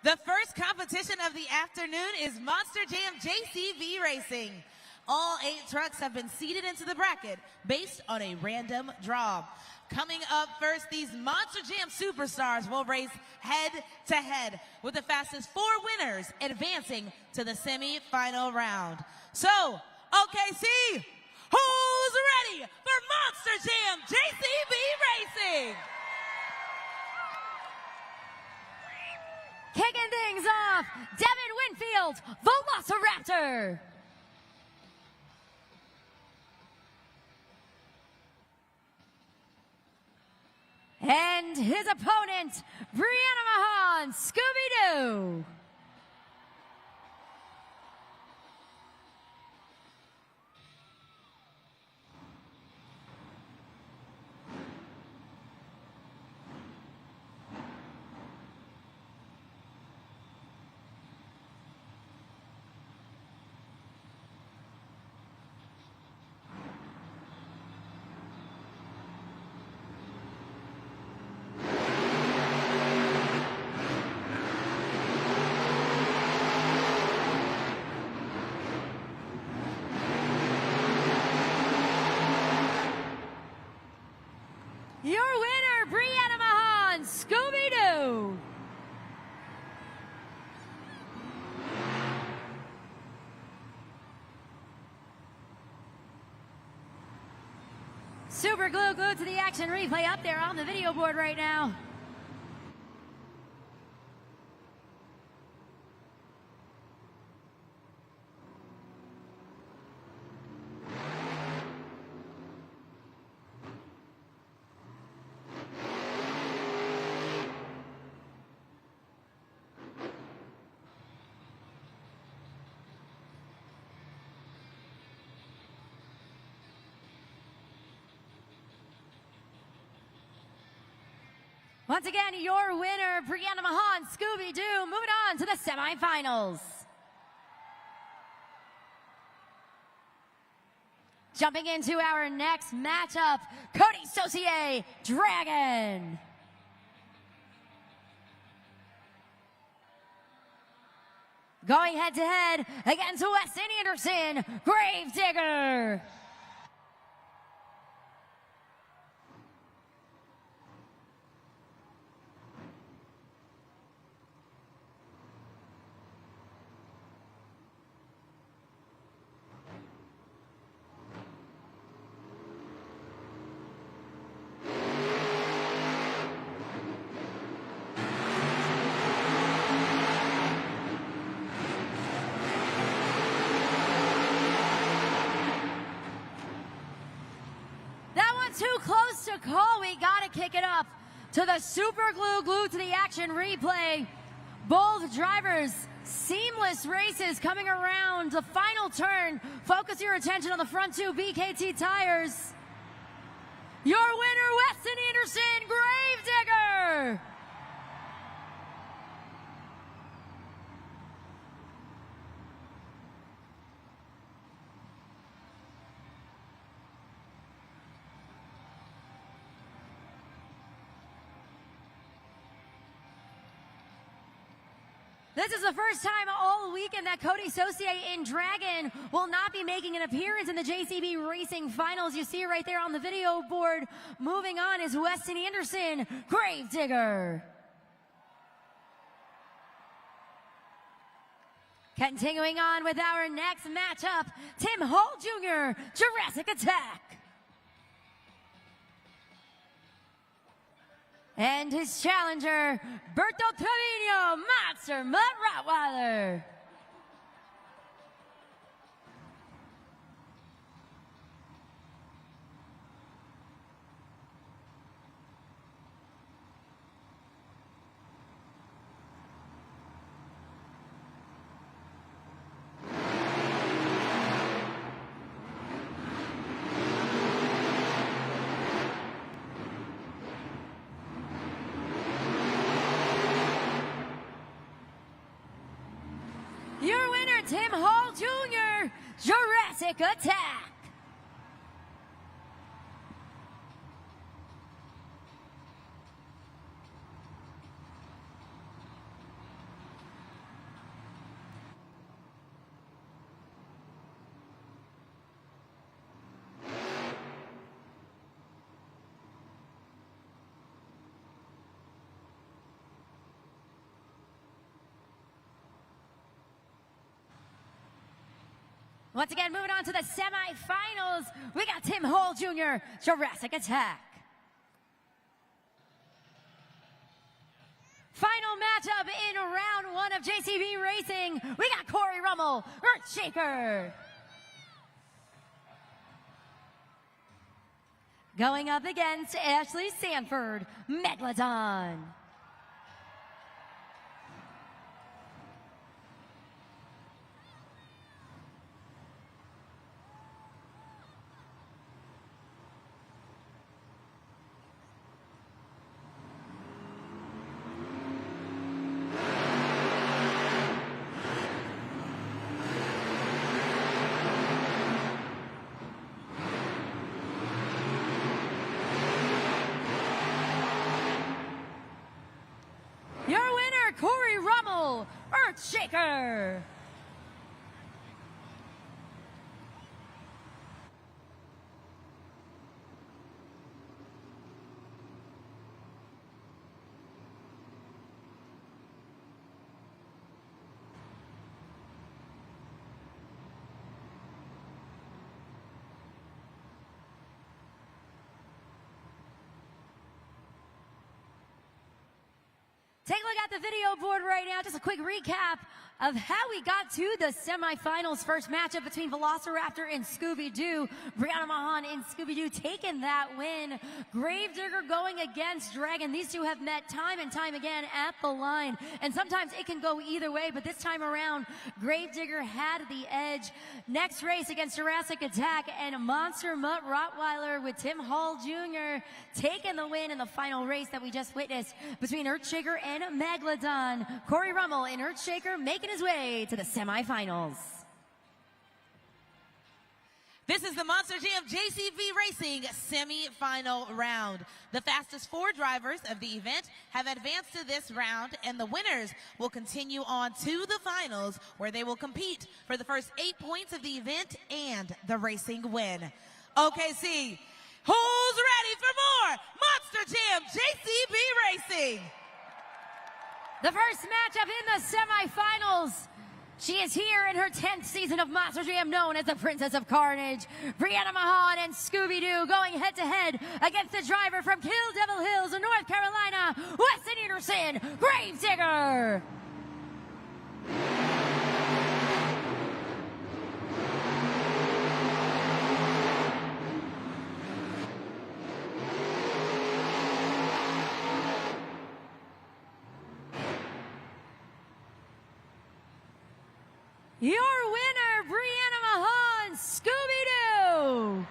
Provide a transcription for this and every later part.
The first competition of the afternoon is Monster Jam JCB Racing. All 8 trucks have been seeded into the bracket based on a random draw. Coming up first, these Monster Jam superstars will race head-to-head with the fastest 4 winners advancing to the semi-final round. So, OKC, who's ready for Monster Jam JCB Racing? Kicking things off, Devin Winfield, Velociraptor. And his opponent, Brianna Mahan, Scooby-Doo. Your winner, Brianna Mahan, Scooby-Doo. Super Glue glued to the action replay up there on the video board right now. Once again, your winner, Brianna Mahan, Scooby-Doo, moving on to the semifinals. Jumping into our next matchup, Cody Saucier, Dragon. Going head-to-head against Weston Anderson, Gravedigger. Too close to call. We gotta kick it up to the Super Glue glued to the action replay. Both drivers, seamless races coming around the final turn. Focus your attention on the front 2 BKT tires. Your winner, Weston Anderson, Gravedigger. This is the first time all weekend that Cody Saucier in Dragon will not be making an appearance in the JCB Racing Finals. You see right there on the video board. Moving on is Weston Anderson, Gravedigger. Continuing on with our next matchup, Tim Hall Jr., Jurassic Attack. And his challenger, Berto Trevino, Monster Mutt Rottweiler. Your winner, Tim Hall Jr., Jurassic Attack. Once again, moving on to the semifinals, we got Tim Hall Jr., Jurassic Attack. Final matchup in round one of JCV Racing, we got Corey Rummel, Earthshaker. Going up against Ashley Sanford, Megalodon. Your winner, Corey Rummel, Earthshaker. Take a look at the video board right now. Just a quick recap of how we got to the semifinals. First matchup between Velociraptor and Scooby-Doo. Brianna Mahan and Scooby-Doo taking that win. Gravedigger going against Dragon. These two have met time and time again at the line. And sometimes it can go either way, but this time around, Gravedigger had the edge. Next race against Jurassic Attack and Monster Mutt Rottweiler with Tim Hall Jr. taking the win in the final race that we just witnessed between Earthshaker and Megalodon. Corey Rummel and Earthshaker making his way to the semifinals. This is the Monster Jam JCV Racing semi-final round. The fastest 4 drivers of the event have advanced to this round, and the winners will continue on to the finals, where they will compete for the first 8 points of the event and the racing win. OKC, who's ready for more Monster Jam JCV Racing? The first matchup in the semifinals. She is here in her 10th season of Monster Jam, known as the Princess of Carnage. Brianna Mahan and Scooby-Doo going head-to-head against the driver from Kill Devil Hills in North Carolina, Weston Anderson, Gravedigger. Your winner, Brianna Mahan, Scooby-Doo.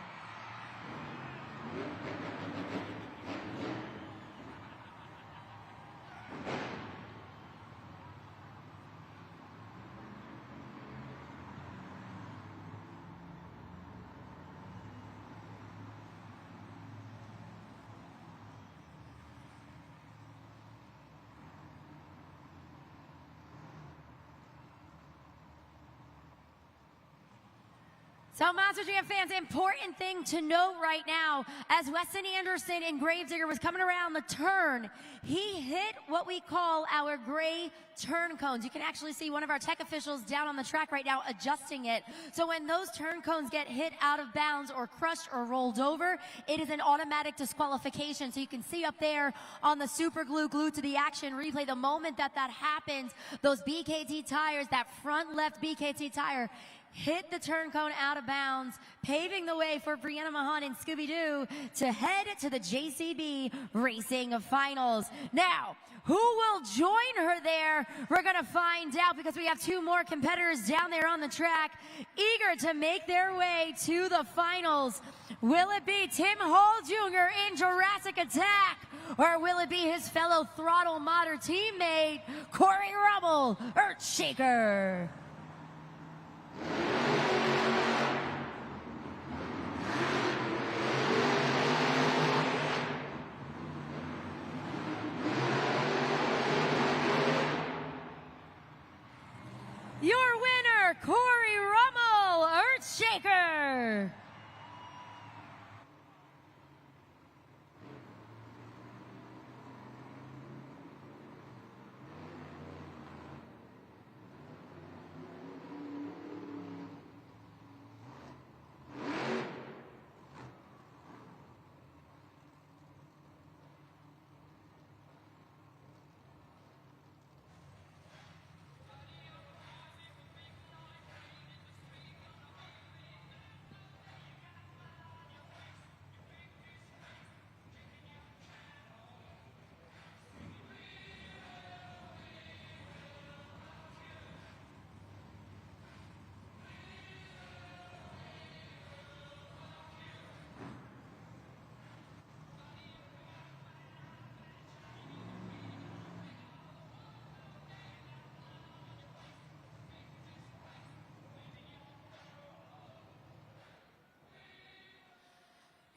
So Monster Jam fans, important thing to note right now, as Weston Anderson and Gravedigger was coming around the turn, he hit what we call our gray turn cones. You can actually see one of our tech officials down on the track right now adjusting it. So when those turn cones get hit out of bounds or crushed or rolled over, it is an automatic disqualification. So you can see up there on the super glue glued to the action replay, the moment that that happens, those BKT tires, that front left BKT tire, hit the turn cone out of bounds, paving the way for Brianna Mahan and Scooby-Doo to head to the JCB Racing Finals. Now, who will join her there? We're going to find out, because we have 2 more competitors down there on the track, eager to make their way to the finals. Will it be Tim Hall Jr. in Jurassic Attack, or will it be his fellow Throttle Modder teammate, Corey Rummel, Earthshaker? Your winner, Corey Rummel, Earthshaker.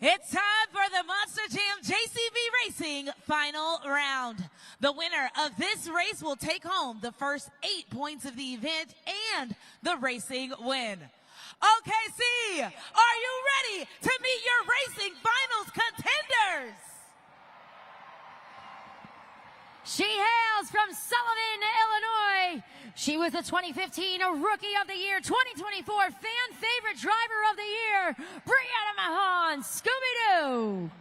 It's time for the Monster Jam JCV Racing final round. The winner of this race will take home the first 8 points of the event and the racing win. OKC, are you ready to meet your racing finals contenders? She hails from Sullivan, Illinois. She was the 2015 Rookie of the Year, 2024 Fan Favorite Driver of the Year, Brianna Mahan, Scooby-Doo.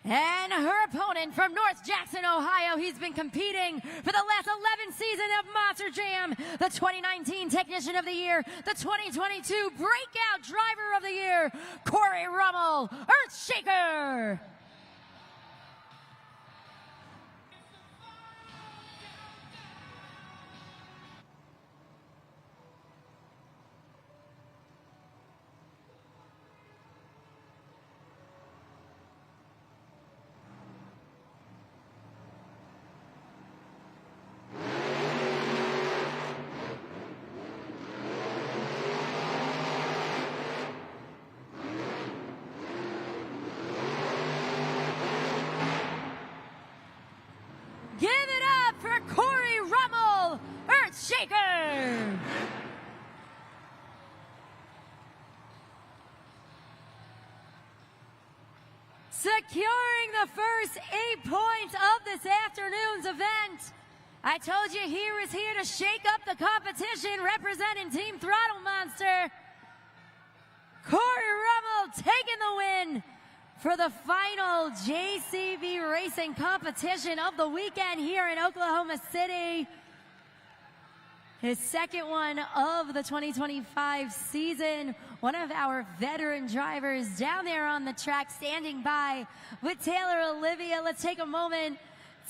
And her opponent from North Jackson, Ohio, he's been competing for the last 11 seasons of Monster Jam, the 2019 Technician of the Year, the 2022 Breakout Driver of the Year, Corey Rummel, Earthshaker. Give it up for Corey Rummel, Earthshaker. Securing the first 8 points of this afternoon's event. I told you he was here to shake up the competition, representing Team Throttle Monster. Corey Rummel taking the win for the final JCV Racing competition of the weekend here in Oklahoma City. His second one of the 2025 season. One of our veteran drivers down there on the track standing by with Taylor Olivia. Let's take a moment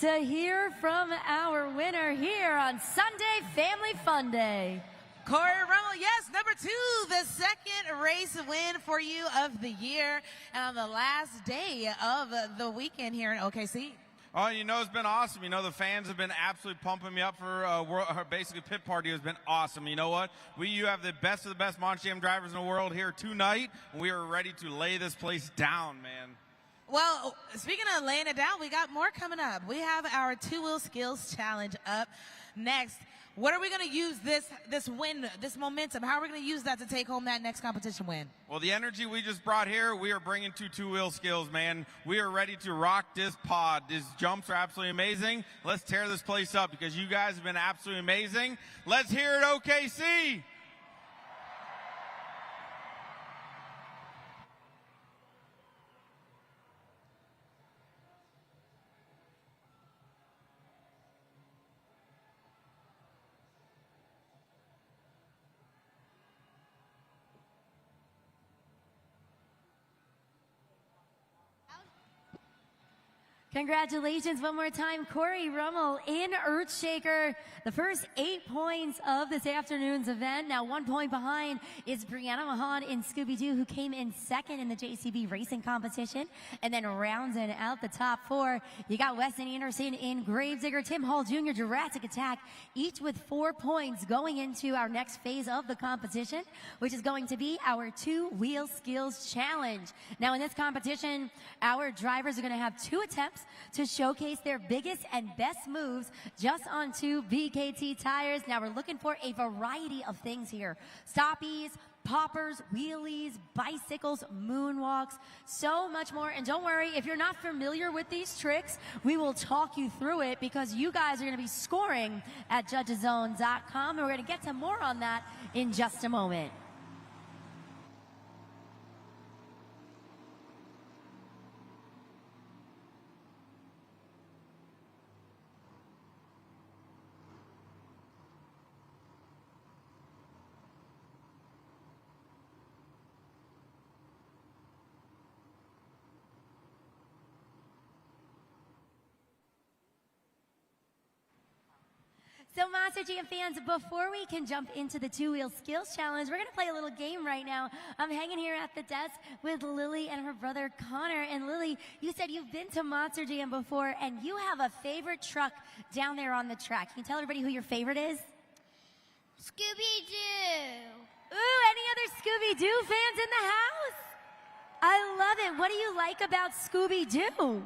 to hear from our winner here on Sunday Family Fun Day. Corey Rummel, yes, number 2, the second race win for you of the year, and on the last day of the weekend here in OKC. Oh, you know, it's been awesome. You know, the fans have been absolutely pumping me up for basically pit party has been awesome. You know what? You have the best of the best Monster Jam drivers in the world here tonight. We are ready to lay this place down, man. Well, speaking of laying it down, we got more coming up. We have our 2-wheel skills challenge up next. What are we going to use this win, this momentum? How are we going to use that to take home that next competition win? Well, the energy we just brought here, we are bringing to 2-wheel skills, man. We are ready to rock this pod. These jumps are absolutely amazing. Let's tear this place up because you guys have been absolutely amazing. Let's hear it, OKC. Congratulations one more time, Corey Rummel in Earthshaker. The first 8 points of this afternoon's event. Now 1 point behind is Brianna Mahan in Scooby-Doo, who came in second in the JCB racing competition. And then rounding out the top 4, you got Weston Anderson in Gravedigger, Tim Hall Jr., Jurassic Attack, each with 4 points going into our next phase of the competition, which is going to be our 2-wheel skills challenge. Now in this competition, our drivers are going to have 2 attempts to showcase their biggest and best moves just on 2 BKT tires. Now we're looking for a variety of things here. Stoppies, poppers, wheelies, bicycles, moonwalks, so much more. And don't worry, if you're not familiar with these tricks, we will talk you through it because you guys are going to be scoring at judgeszone.com. And we're going to get to more on that in just a moment. So Monster Jam fans, before we can jump into the 2-wheel skills challenge, we're going to play a little game right now. I'm hanging here at the desk with Lily and her brother Connor. And Lily, you said you've been to Monster Jam before and you have a favorite truck down there on the track. Can you tell everybody who your favorite is? Scooby-Doo. Scooby-Doo fans in the house? I love it. What do you like about Scooby-Doo?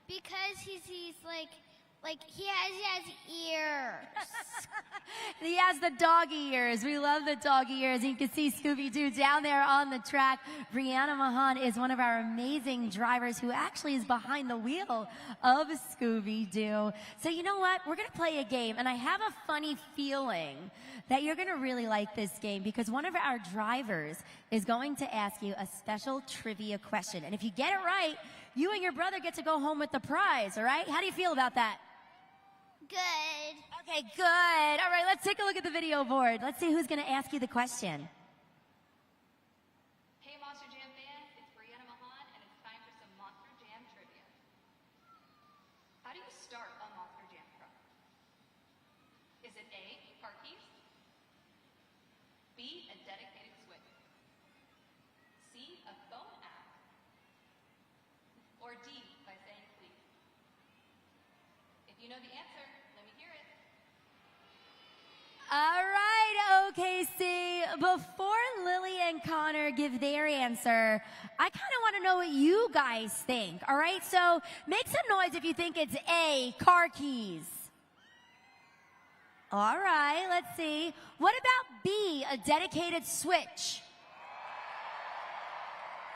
Because he's like he has ears. He has the doggy ears. We love the doggy ears. You can see Scooby-Doo down there on the track. Brianna Mahan is one of our amazing drivers who actually is behind the wheel of Scooby-Doo. So you know what? We're going to play a game, and I have a funny feeling that you're going to really like this game because one of our drivers is going to ask you a special trivia question. And if you get it right, you and your brother get to go home with the prize, all right? How do you feel about that? Good. Okay, good. All right, let's take a look at the video board. Let's see who's going to ask you the question. Hey Monster Jam fans, it's Brianna Mahan and it's time for some Monster Jam trivia. How do you start a Monster Jam truck? Is it A, car keys? B, a dedicated switch? C, a phone app? Or D, by saying please? If you know the answer, let me hear it. All right, OKC. Before Lily and Connor give their answer, I kind of want to know what you guys think. All right, so make some noise if you think it's A, car keys. All right, let's see. What about B, a dedicated switch?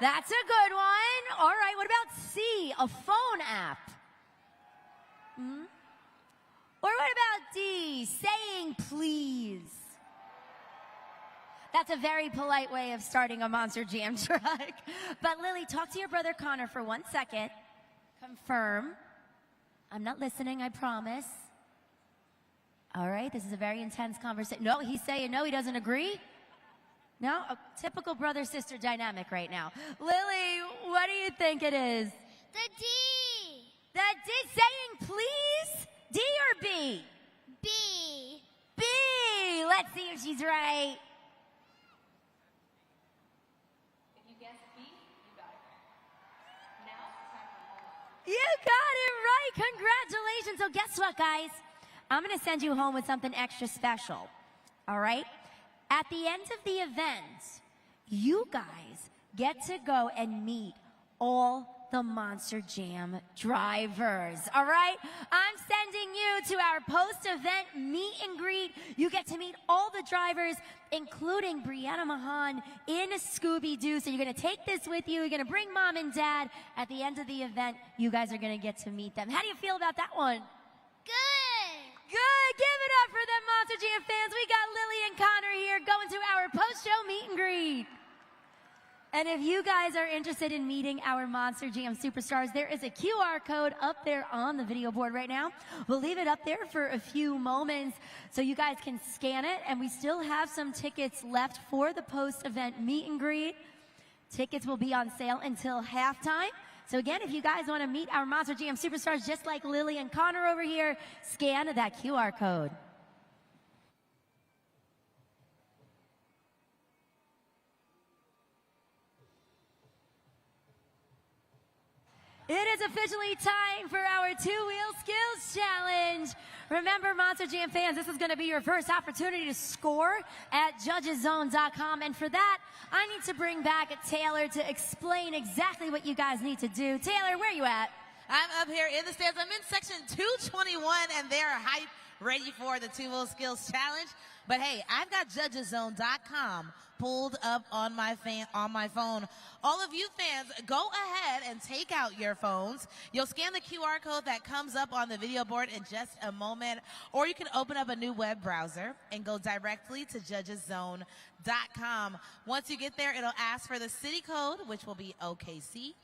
That's a good one. All right, what about C, a phone app? Or what about D, saying please? That's a very polite way of starting a Monster Jam truck. But Lily, talk to your brother Connor for 1 second. Confirm. I'm not listening, I promise. All right, this is a very intense conversation. No, he's saying no, he doesn't agree. No, a typical brother-sister dynamic right now. Lily, what do you think it is? The D. The D, saying please? D or B? B. B. Let's see if she's right. If you guessed B, you got it right. Now it's time for home. You got it right. Congratulations. So guess what, guys? I'm going to send you home with something extra special. All right? At the end of the event, you guys get to go and meet all the Monster Jam drivers, all right? I'm sending you to our post-event meet and greet. You get to meet all the drivers, including Brianna Mahan in Scooby-Doo. So you're gonna take this with you. You're gonna bring mom and dad. At the end of the event, you guys are gonna get to meet them. How do you feel about that one? Good. Good, give it up for them Monster Jam fans. We got Lily and Connor here going to our post-show meet and greet. And if you guys are interested in meeting our Monster Jam superstars, there is a QR code up there on the video board right now. We'll leave it up there for a few moments so you guys can scan it. And we still have some tickets left for the post-event meet and greet. Tickets will be on sale until halftime. So again, if you guys want to meet our Monster Jam superstars just like Lily and Connor over here, scan that QR code. It is officially time for our two-wheel skills challenge. Remember, Monster Jam fans, this is going to be your first opportunity to score at judgeszone.com. And for that, I need to bring back Taylor to explain exactly what you guys need to do. Taylor, where are you at? I'm up here in the stands. I'm in section 221, and they're hyped, ready for the two-wheel skills challenge. But hey, I've got judgeszone.com pulled up on my phone. All of you fans, go ahead and take out your phones. You'll scan the QR code that comes up on the video board in just a moment, or you can open up a new web browser and go directly to judgeszone.com. Once you get there, it'll ask for the city code, which will be OKC.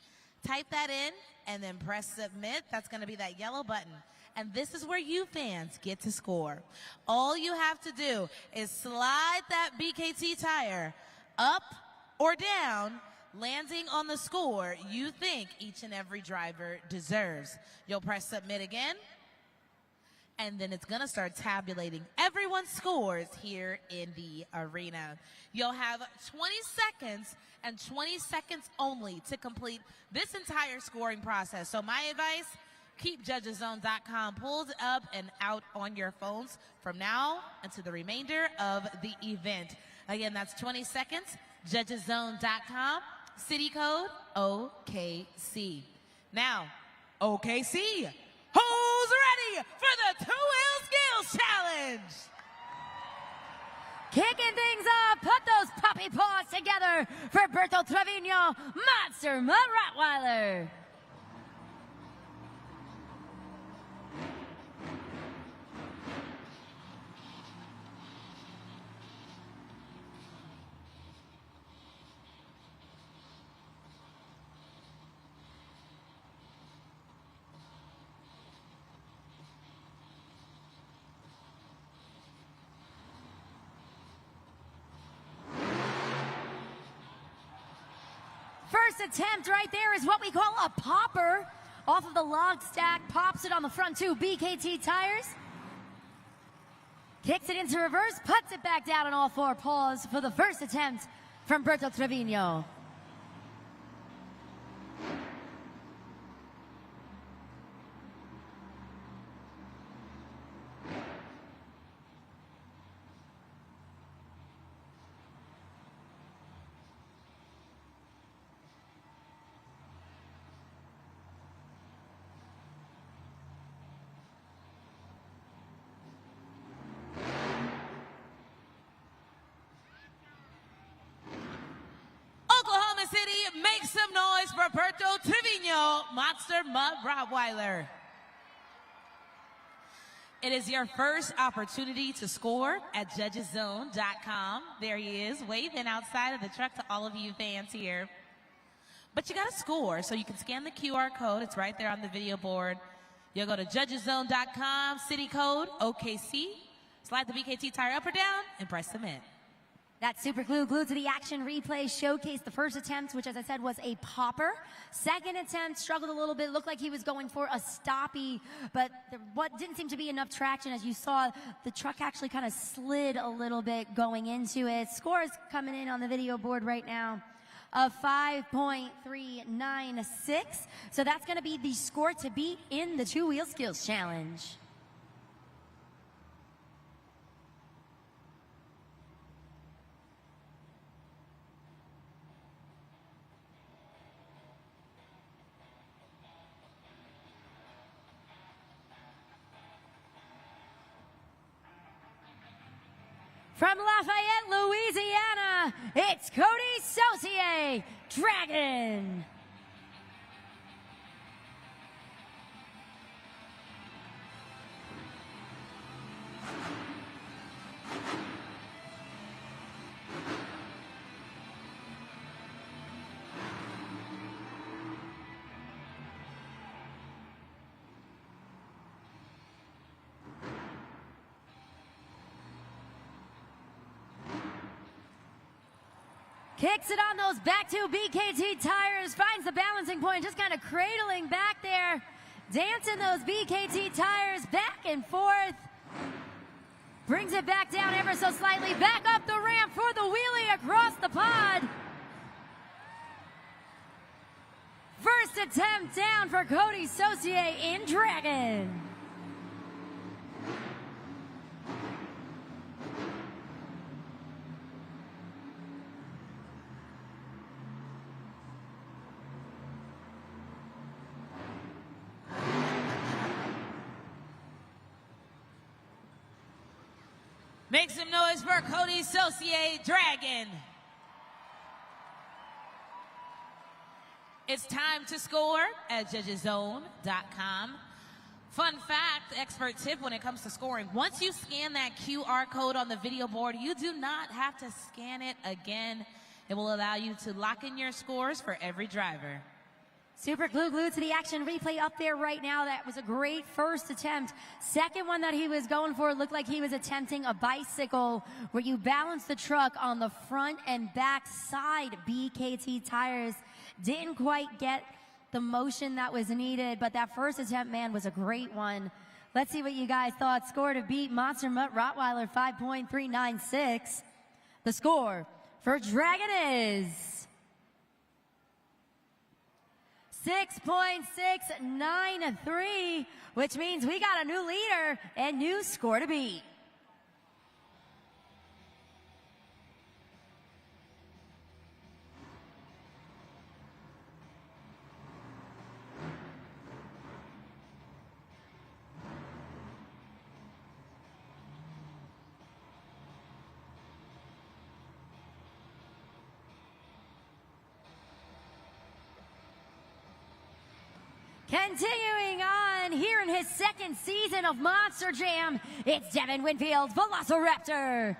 Type that in and then press submit. That's going to be that yellow button. And this is where you fans get to score. All you have to do is slide that BKT tire up or down, landing on the score you think each and every driver deserves. You'll press submit again, and then it's going to start tabulating everyone's scores here in the arena. You'll have 20 seconds and 20 seconds only to complete this entire scoring process. So my advice, keep judgeszone.com pulled up and out on your phones from now until the remainder of the event. Again, that's 20 seconds. Judgeszone.com. City code OKC. Now, OKC, who's ready for the two-wheel skills challenge? Kicking things up, put those puppy paws together for Berto Trevino, Monster Mutt Rottweiler. First attempt right there is what we call a popper. Off of the log stack, pops it on the front two BKT tires. Kicks it into reverse, puts it back down on all four paws for the first attempt from Berto Trevino. Oklahoma City, make some noise for Berto Trevino, Monster Mutt Rottweiler. It is your first opportunity to score at Judgeszone.com. There he is, waving outside of the truck to all of you fans here. But you got to score, so you can scan the QR code. It's right there on the video board. You'll go to Judgeszone.com, city code OKC, slide the BKT tire up or down, and press submit. That super glue glued to the action replay showcased the first attempt, which, as I said, was a popper. Second attempt struggled a little bit, looked like he was going for a stoppie, but what didn't seem to be enough traction. As you saw, the truck actually kind of slid a little bit going into it. Scores coming in on the video board right now of 5.396. So that's going to be the score to beat in the two-wheel skills challenge. From Lafayette, Louisiana, it's Cody Saucier, Dragon. Kicks it on those back two BKT tires, finds the balancing point, just kind of cradling back there, dancing those BKT tires back and forth. Brings it back down ever so slightly, back up the ramp for the wheelie across the pod. First attempt down for Cody Saucier in Dragon. Make some noise for Cody Saucier, Dragon. It's time to score at Judgeszone.com. Fun fact, expert tip when it comes to scoring. Once you scan that QR code on the video board, you do not have to scan it again. It will allow you to lock in your scores for every driver. Super glue glued to the action replay up there right now. That was a great first attempt. Second one that he was going for looked like he was attempting a bicycle where you balance the truck on the front and back side BKT tires. Didn't quite get the motion that was needed, but that first attempt, man, was a great one. Let's see what you guys thought. Score to beat Monster Mutt Rottweiler, 5.396. The score for Dragon is 6.693, which means we got a new leader and new score to beat. Continuing on here in his second season of Monster Jam, it's Devin Winfield's Velociraptor.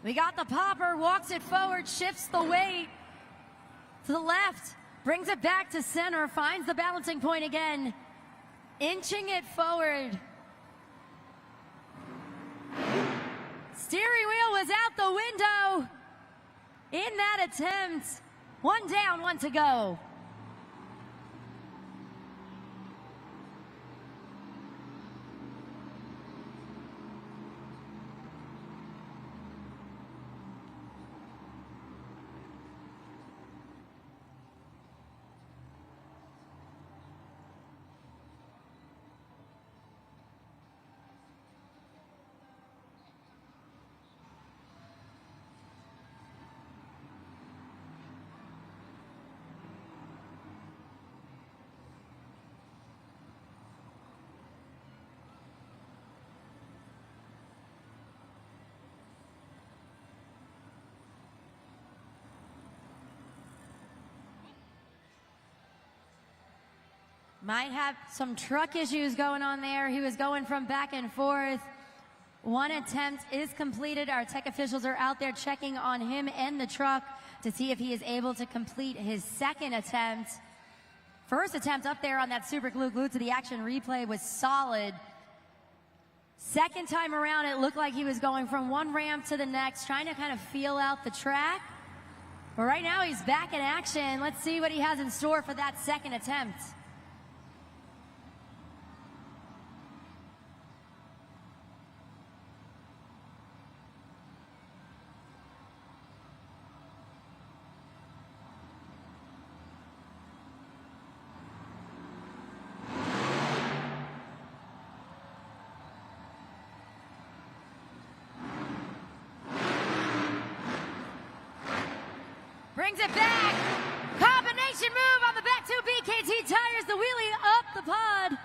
We got the popper, walks it forward, shifts the weight to the left, brings it back to center, finds the balancing point again, inching it forward. Steering wheel was out the window in that attempt. One down, one to go. Might have some truck issues going on there. He was going from back and forth. One attempt is completed. Our tech officials are out there checking on him and the truck to see if he is able to complete his second attempt. First attempt up there on that super glue glued to the action replay was solid. Second time around, it looked like he was going from one ramp to the next, trying to kind of feel out the track. But right now he's back in action. Let's see what he has in store for that second attempt. Brings it back. Combination move on the back two BKT tires. The wheelie up the pod.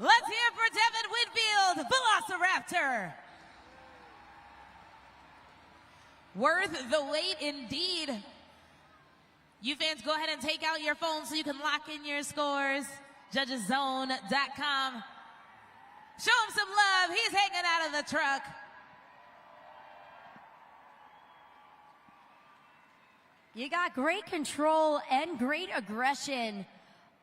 Let's hear for Devin Winfield, Velociraptor. Worth the wait indeed. You fans, go ahead and take out your phones so you can lock in your scores. Judgeszone.com. Show him some love. He's hanging out of the truck. You got great control and great aggression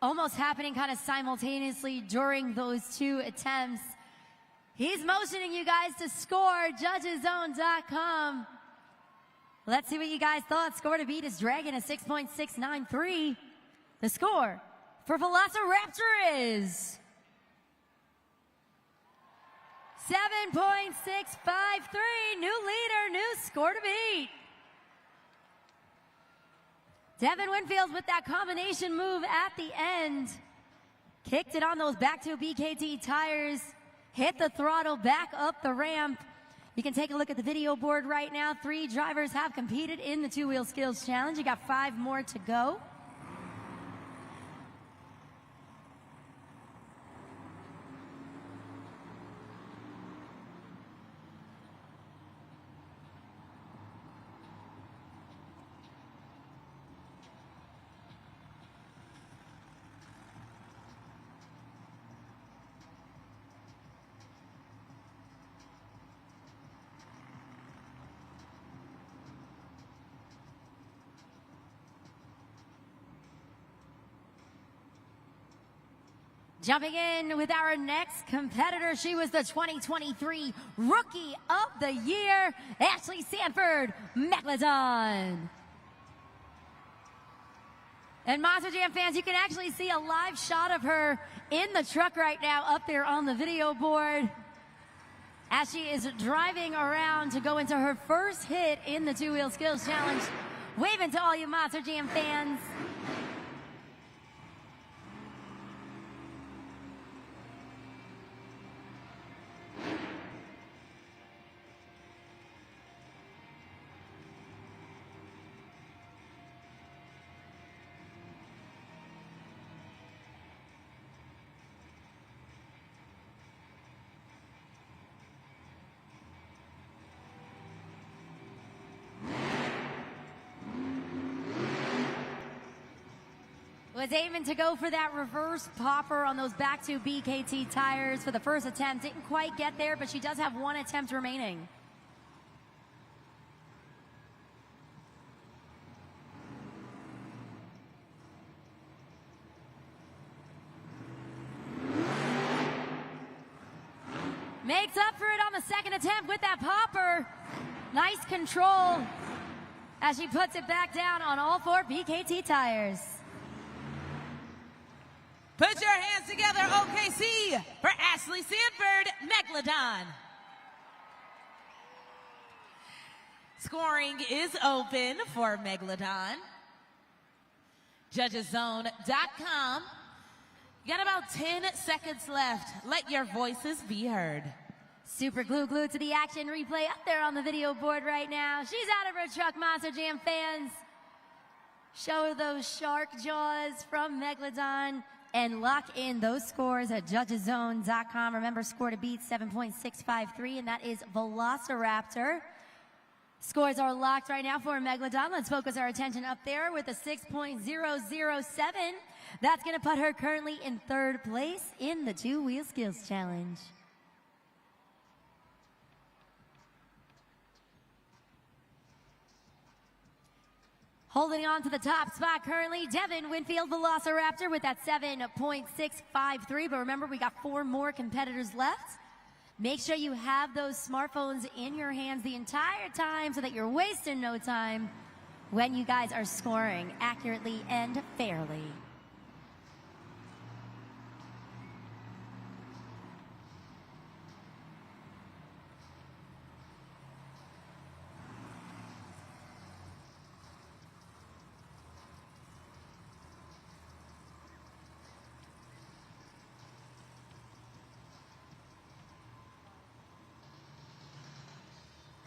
almost happening kind of simultaneously during those two attempts. He's motioning you guys to score, Judgeszone.com. Let's see what you guys thought. Score to beat is Dragon at 6.693. The score for Velociraptor is 7.653. New leader, new score to beat. Devin Winfield with that combination move at the end. Kicked it on those back two BKT tires. Hit the throttle back up the ramp. You can take a look at the video board right now. 3 drivers have competed in the two-wheel skills challenge. You got 5 more to go. Jumping in with our next competitor, she was the 2023 Rookie of the Year, Ashley Sanford, Megalodon. And Monster Jam fans, you can actually see a live shot of her in the truck right now up there on the video board as she is driving around to go into her first hit in the two-wheel skills challenge. Waving to all you Monster Jam fans. Was aiming to go for that reverse popper on those back two BKT tires for the first attempt. Didn't quite get there, but she does have one attempt remaining. Makes up for it on the second attempt with that popper. Nice control as she puts it back down on all four BKT tires. Put your hands together, OKC, for Ashley Sanford, Megalodon. Scoring is open for Megalodon. Judgeszone.com. You got about 10 seconds left. Let your voices be heard. Super glued to the action replay up there on the video board right now. She's out of her truck, Monster Jam fans. Show those shark jaws from Megalodon and lock in those scores at Judgeszone.com. Remember, score to beat 7.653, and that is Velociraptor. Scores are locked right now for Megalodon. Let's focus our attention up there with a 6.007. That's going to put her currently in third place in the two-wheel skills challenge. Holding on to the top spot currently, Devin Winfield Velociraptor with that 7.653. But remember, we got 4 more competitors left. Make sure you have those smartphones in your hands the entire time so that you're wasting no time when you guys are scoring accurately and fairly.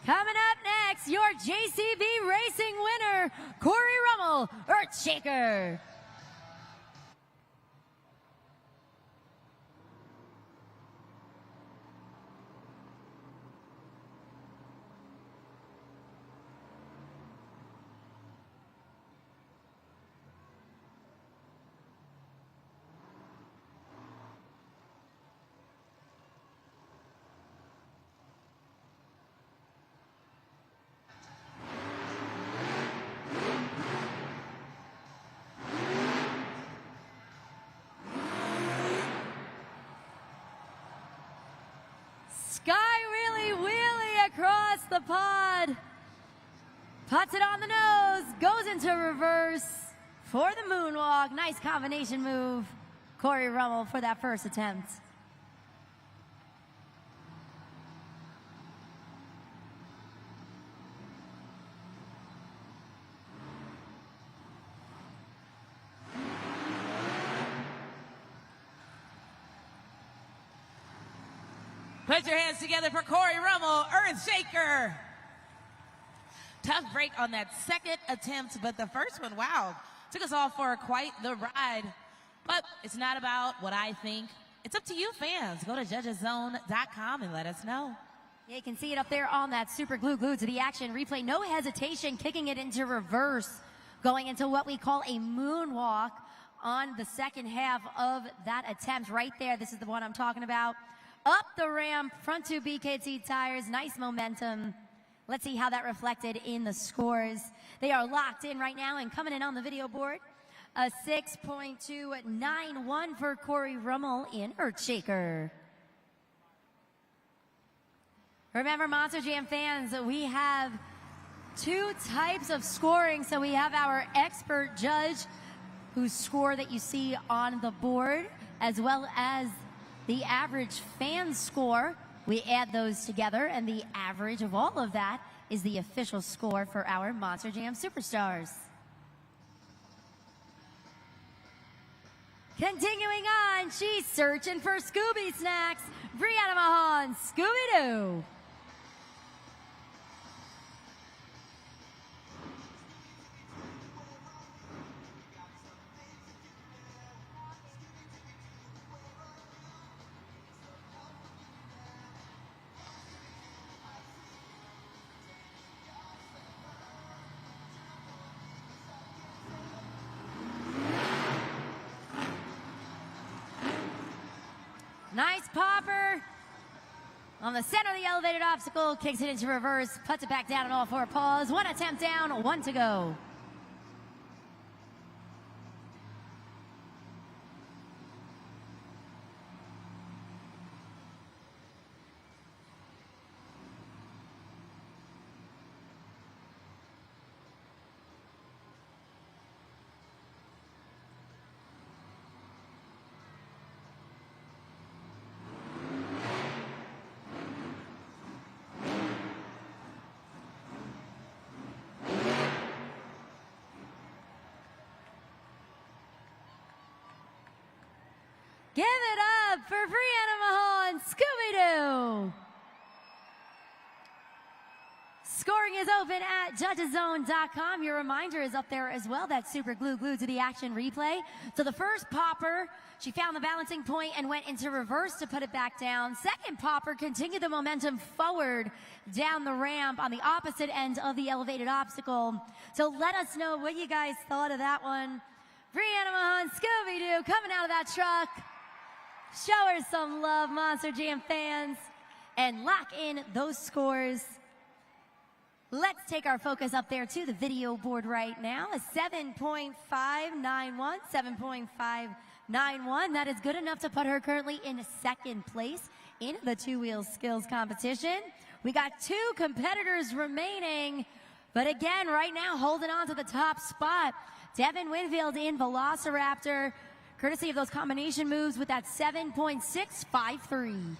Coming up next, your JCB Racing winner, Corey Rummel, Earthshaker. Sky wheelie across the pod. Puts it on the nose, goes into reverse for the moonwalk. Nice combination move. Corey Rummel for that first attempt. Put your hands together for Corey Rummel, Earthshaker. Tough break on that second attempt, but the first one, wow, took us all for quite the ride. But it's not about what I think. It's up to you fans. Go to Judgeszone.com and let us know. Yeah, you can see it up there on that super glued to the action replay. No hesitation, kicking it into reverse, going into what we call a moonwalk on the second half of that attempt right there. This is the one I'm talking about. Up the ramp, front two BKT tires, nice momentum. Let's see how that reflected in the scores. They are locked in right now and coming in on the video board. A 6.291 for Corey Rummel in Earthshaker. Remember, Monster Jam fans, we have 2 types of scoring. So we have our expert judge, whose score that you see on the board, as well as the average fan score, We add those together, and the average of all of that is the official score for our Monster Jam Superstars. Continuing on, she's searching for Scooby snacks. Brianna Mahan, Scooby-Doo. Nice popper on the center of the elevated obstacle, kicks it into reverse, puts it back down on all four paws. One attempt down, one to go. Give it up for Brianna Mahan, Scooby-Doo. Scoring is open at judgeszone.com. Your reminder is up there as well. That super glue glued to the action replay. So the first popper, she found the balancing point and went into reverse to put it back down. Second popper continued the momentum forward down the ramp on the opposite end of the elevated obstacle. So let us know what you guys thought of that one. Brianna Mahan, Scooby-Doo coming out of that truck. Show her some love, Monster Jam fans, and lock in those scores. Let's take our focus up there to the video board right now. A 7.591, 7.591. That is good enough to put her currently in second place in the two-wheel skills competition. We got two competitors remaining, but again, right now, holding on to the top spot. Devin Winfield in Velociraptor, courtesy of those combination moves with that 7.653.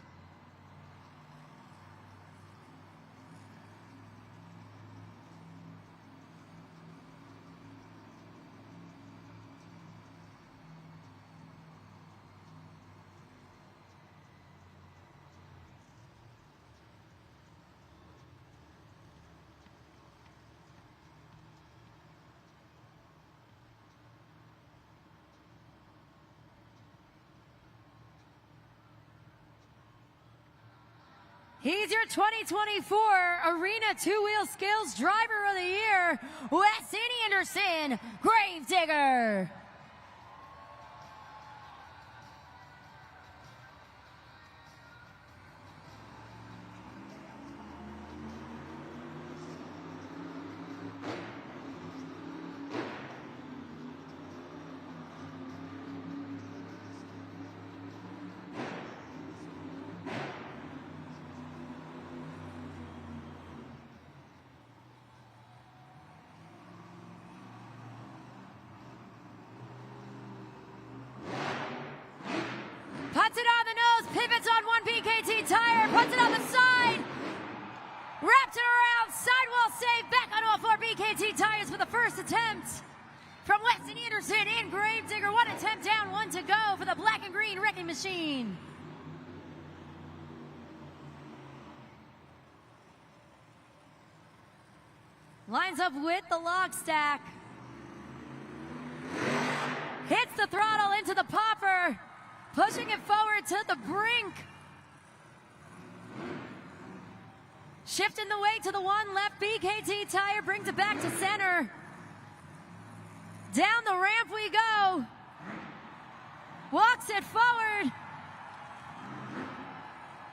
He's your 2024 Arena Two-Wheel Skills Driver of the Year, Weston Anderson, Gravedigger. Puts it on the nose, pivots on one BKT tire, puts it on the side, wraps it around, sidewall save, back on all four BKT tires for the first attempt from Weston Anderson in Gravedigger. One attempt down, one to go for the black and green wrecking machine. Lines up with the log stack. Hits the throttle into the popper. Pushing it forward to the brink. Shifting the weight to the one left BKT tire, brings it back to center. Down the ramp we go. Walks it forward.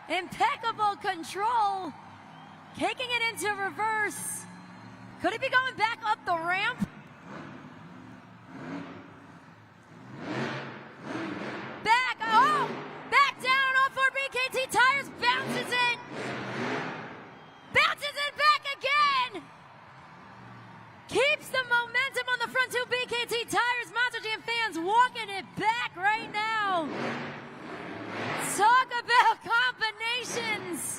Impeccable control. Kicking it into reverse. Could it be going back up the ramp? Back down on all four BKT tires, bounces it back again. Keeps the momentum on the front two BKT tires. Monster Jam fans walking it back right now. Talk about combinations.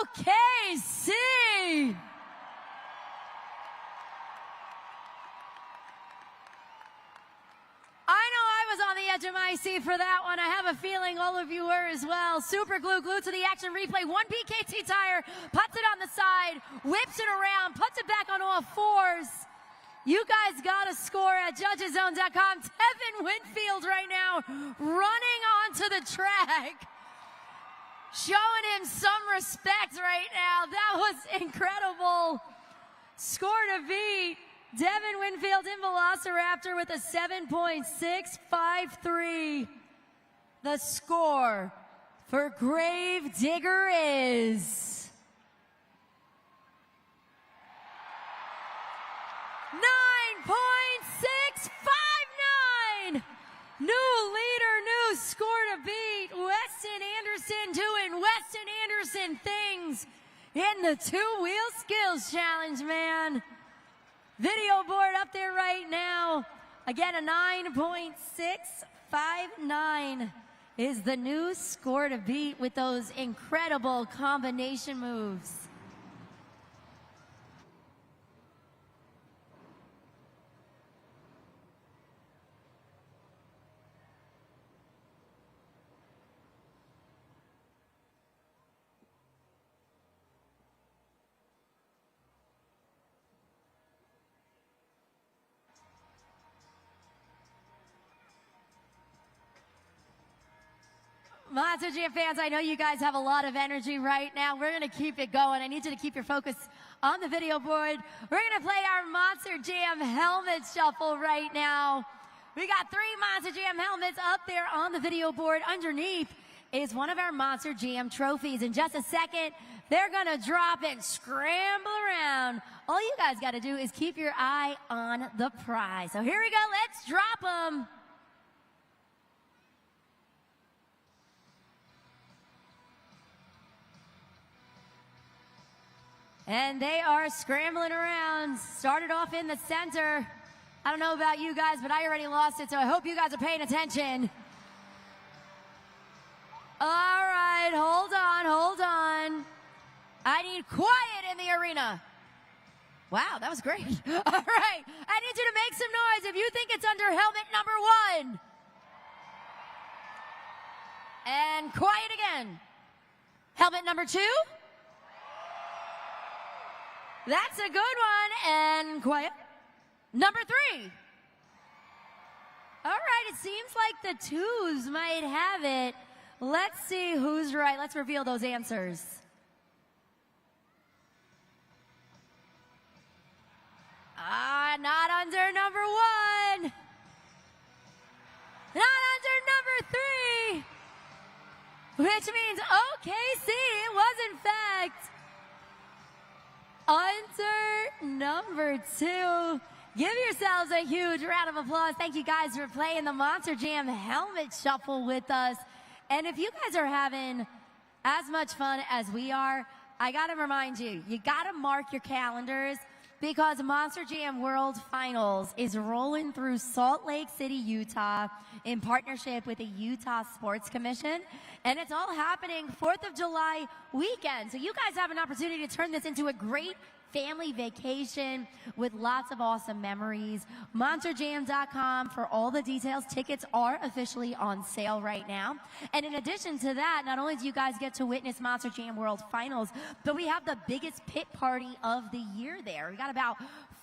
OKC. I know I was on the edge of my seat for that one. I have a feeling all of you were as well. Super glue, glued to the action replay. One PKT tire, puts it on the side, whips it around, puts it back on all fours. You guys got a score at judgeszone.com. Tevin Winfield right now running onto the track, showing him some respect right now. That was incredible. Score to beat. Devin Winfield in Velociraptor with a 7.653. The score for Gravedigger is 9.659. New leader, new score to beat. Weston Anderson doing Weston Anderson things in the two-wheel skills challenge, man. Video board up there right now. Again, a 9.659 is the new score to beat with those incredible combination moves. Monster Jam fans, I know you guys have a lot of energy right now. We're going to keep it going. I need you to keep your focus on the video board. We're going to play our Monster Jam helmet shuffle right now. We got 3 Monster Jam helmets up there on the video board. Underneath is one of our Monster Jam trophies. In just a second, they're going to drop and scramble around. All you guys got to do is keep your eye on the prize. So here we go. Let's drop them. And they are scrambling around. Started off in the center. I don't know about you guys, but I already lost it, so I hope you guys are paying attention. All right, hold on, hold on. I need quiet in the arena. Wow, that was great. All right, I need you to make some noise if you think it's under helmet number 1. And quiet again. Helmet number 2. That's a good one. And quiet. Number 3. All right, it seems like the 2s might have it. Let's see who's right. Let's reveal those answers. Not under number 1. Not under number 3. Which means OKC, it was in fact under number 2. Give yourselves a huge round of applause. Thank you guys for playing the Monster Jam helmet shuffle with us. And if you guys are having as much fun as we are, I gotta remind you, you gotta mark your calendars because Monster Jam World Finals is rolling through Salt Lake City, Utah in partnership with the Utah Sports Commission. And it's all happening 4th of July weekend. So you guys have an opportunity to turn this into a great family vacation with lots of awesome memories. MonsterJam.com for all the details. Tickets are officially on sale right now. And in addition to that, not only do you guys get to witness Monster Jam World Finals, but we have the biggest pit party of the year there. We got about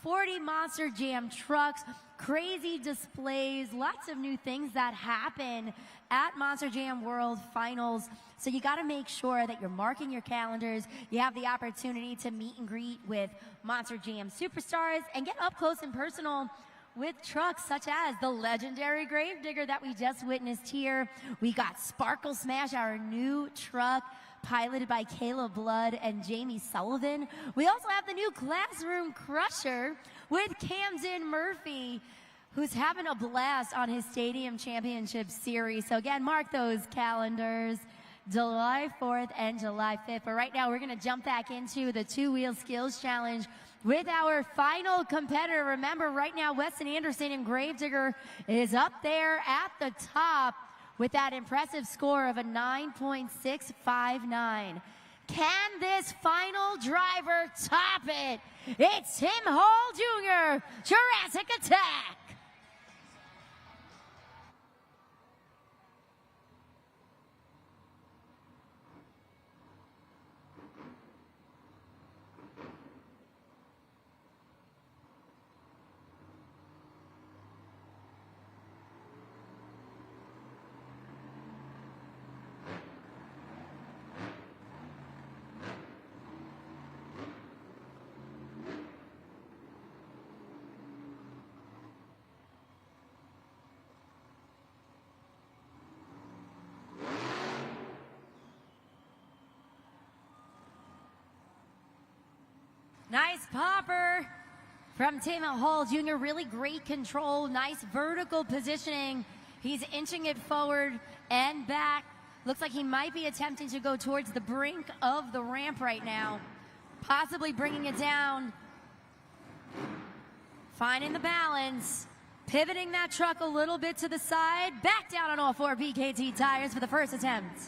40 Monster Jam trucks, crazy displays, lots of new things that happen at Monster Jam World Finals. So you got to make sure that you're marking your calendars. You have the opportunity to meet and greet with Monster Jam superstars and get up close and personal with trucks such as the legendary Gravedigger that we just witnessed here. We got Sparkle Smash, our new truck, piloted by Kayla Blood and Jamie Sullivan. We also have the new Classroom Crusher with Camden Murphy, who's having a blast on his Stadium Championship Series. So again, mark those calendars, July 4th and July 5th. But right now, we're going to jump back into the two-wheel skills challenge with our final competitor. Remember, right now, Weston Anderson and Gravedigger is up there at the top with that impressive score of a 9.659. Can this final driver top it? It's Tim Hall Jr., Jurassic Attack. Nice popper from Tim Hall Jr. Really great control, nice vertical positioning. He's inching it forward and back. Looks like he might be attempting to go towards the brink of the ramp right now, possibly bringing it down. Finding the balance, pivoting that truck a little bit to the side, back down on all four BKT tires for the first attempt.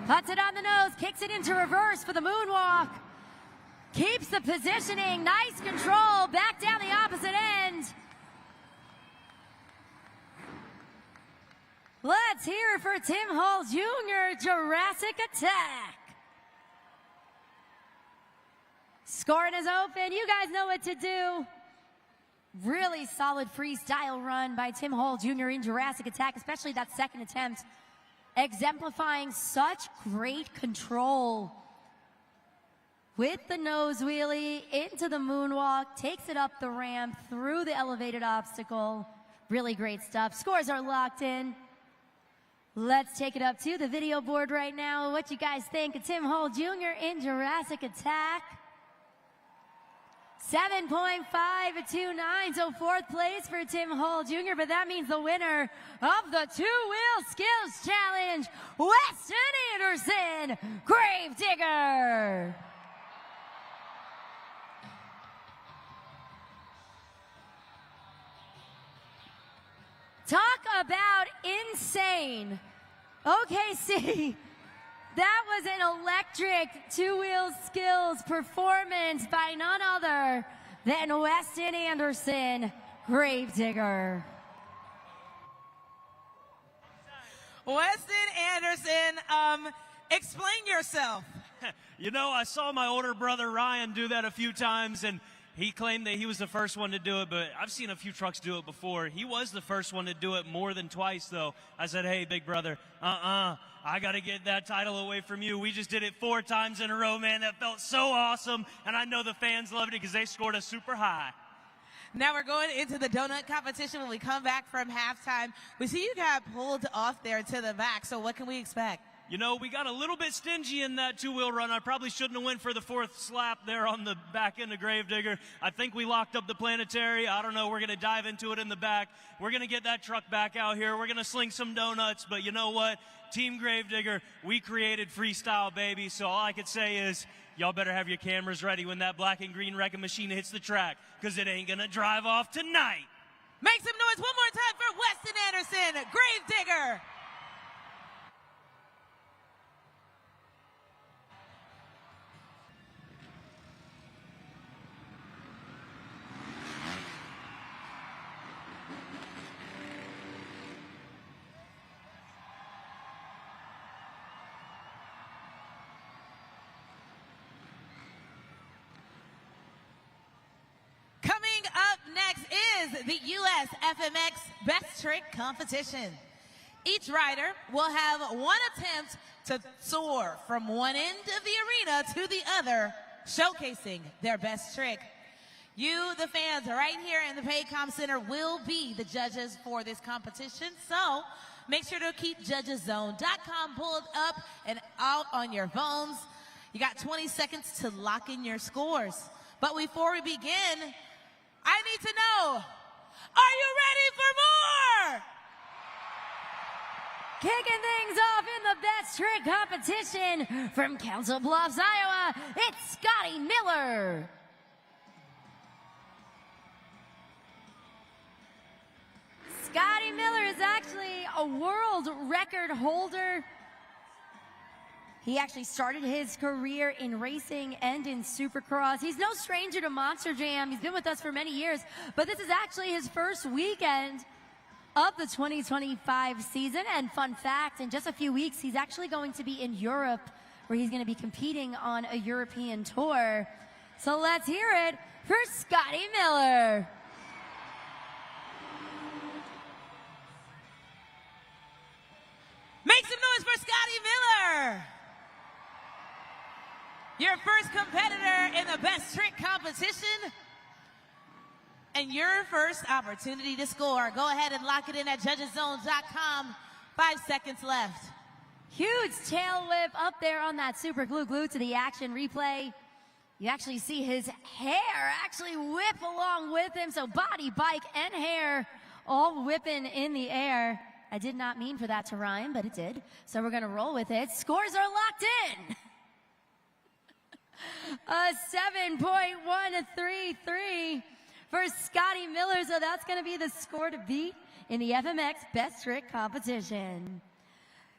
Puts it on the nose, kicks it into reverse for the moonwalk. Keeps the positioning, nice control, back down the opposite end. Let's hear it for Tim Hall Jr., Jurassic Attack. Scoring is open, you guys know what to do. Really solid freestyle run by Tim Hall Jr. in Jurassic Attack, especially that second attempt. Exemplifying such great control. With the nose wheelie into the moonwalk, takes it up the ramp, through the elevated obstacle. Really great stuff. Scores are locked in. Let's take it up to the video board right now. What you guys think of Tim Hall Jr. in Jurassic Attack? 7.529, so fourth place for Tim Hall Jr., but that means the winner of the two-wheel skills challenge, Weston Anderson, Gravedigger. Talk about insane. OKC. That was an electric two-wheel skills performance by none other than Weston Anderson, Gravedigger. Weston Anderson, explain yourself. You know, I saw my older brother Ryan do that a few times, and he claimed that he was the first one to do it, but I've seen a few trucks do it before. He was the first one to do it more than twice, though. I said, hey, big brother, I got to get that title away from you. We just did it 4 times in a row, man. That felt so awesome, and I know the fans loved it because they scored us super high. Now we're going into the donut competition. When we come back from halftime, we see you got pulled off there to the back, so what can we expect? You know, we got a little bit stingy in that two-wheel run. I probably shouldn't have went for the 4th slap there on the back end of Gravedigger. I think we locked up the planetary. I don't know. We're going to dive into it in the back. We're going to get that truck back out here. We're going to sling some donuts. But you know what? Team Gravedigger, we created Freestyle, baby. So all I could say is, y'all better have your cameras ready when that black and green wrecking machine hits the track, because it ain't going to drive off tonight. Make some noise one more time for Weston Anderson, Gravedigger. The U.S. FMX Best Trick Competition. Each rider will have one attempt to soar from one end of the arena to the other, showcasing their best trick. You, the fans, right here in the Paycom Center, will be the judges for this competition. So make sure to keep judgeszone.com pulled up and out on your phones. You got 20 seconds to lock in your scores. But before we begin, I need to know, are you ready for more? Kicking things off in the best trick competition from Council Bluffs, Iowa, it's Scotty Miller. Scotty Miller is actually a world record holder. He actually started his career in racing and in Supercross. He's no stranger to Monster Jam. He's been with us for many years, but this is actually his first weekend of the 2025 season. And fun fact, in just a few weeks, he's actually going to be in Europe, where he's going to be competing on a European tour. So let's hear it for Scotty Miller. Make some noise for Scotty Miller. Your first competitor in the best trick competition and your first opportunity to score. Go ahead and lock it in at judgeszone.com. 5 seconds left. Huge tail whip up there on that super glue to the action replay. You actually see his hair actually whip along with him. So body, bike, and hair all whipping in the air. I did not mean for that to rhyme, but it did. So we're gonna roll with it. Scores are locked in. A 7.133 for Scotty Miller. So that's gonna be the score to beat in the FMX Best Trick competition.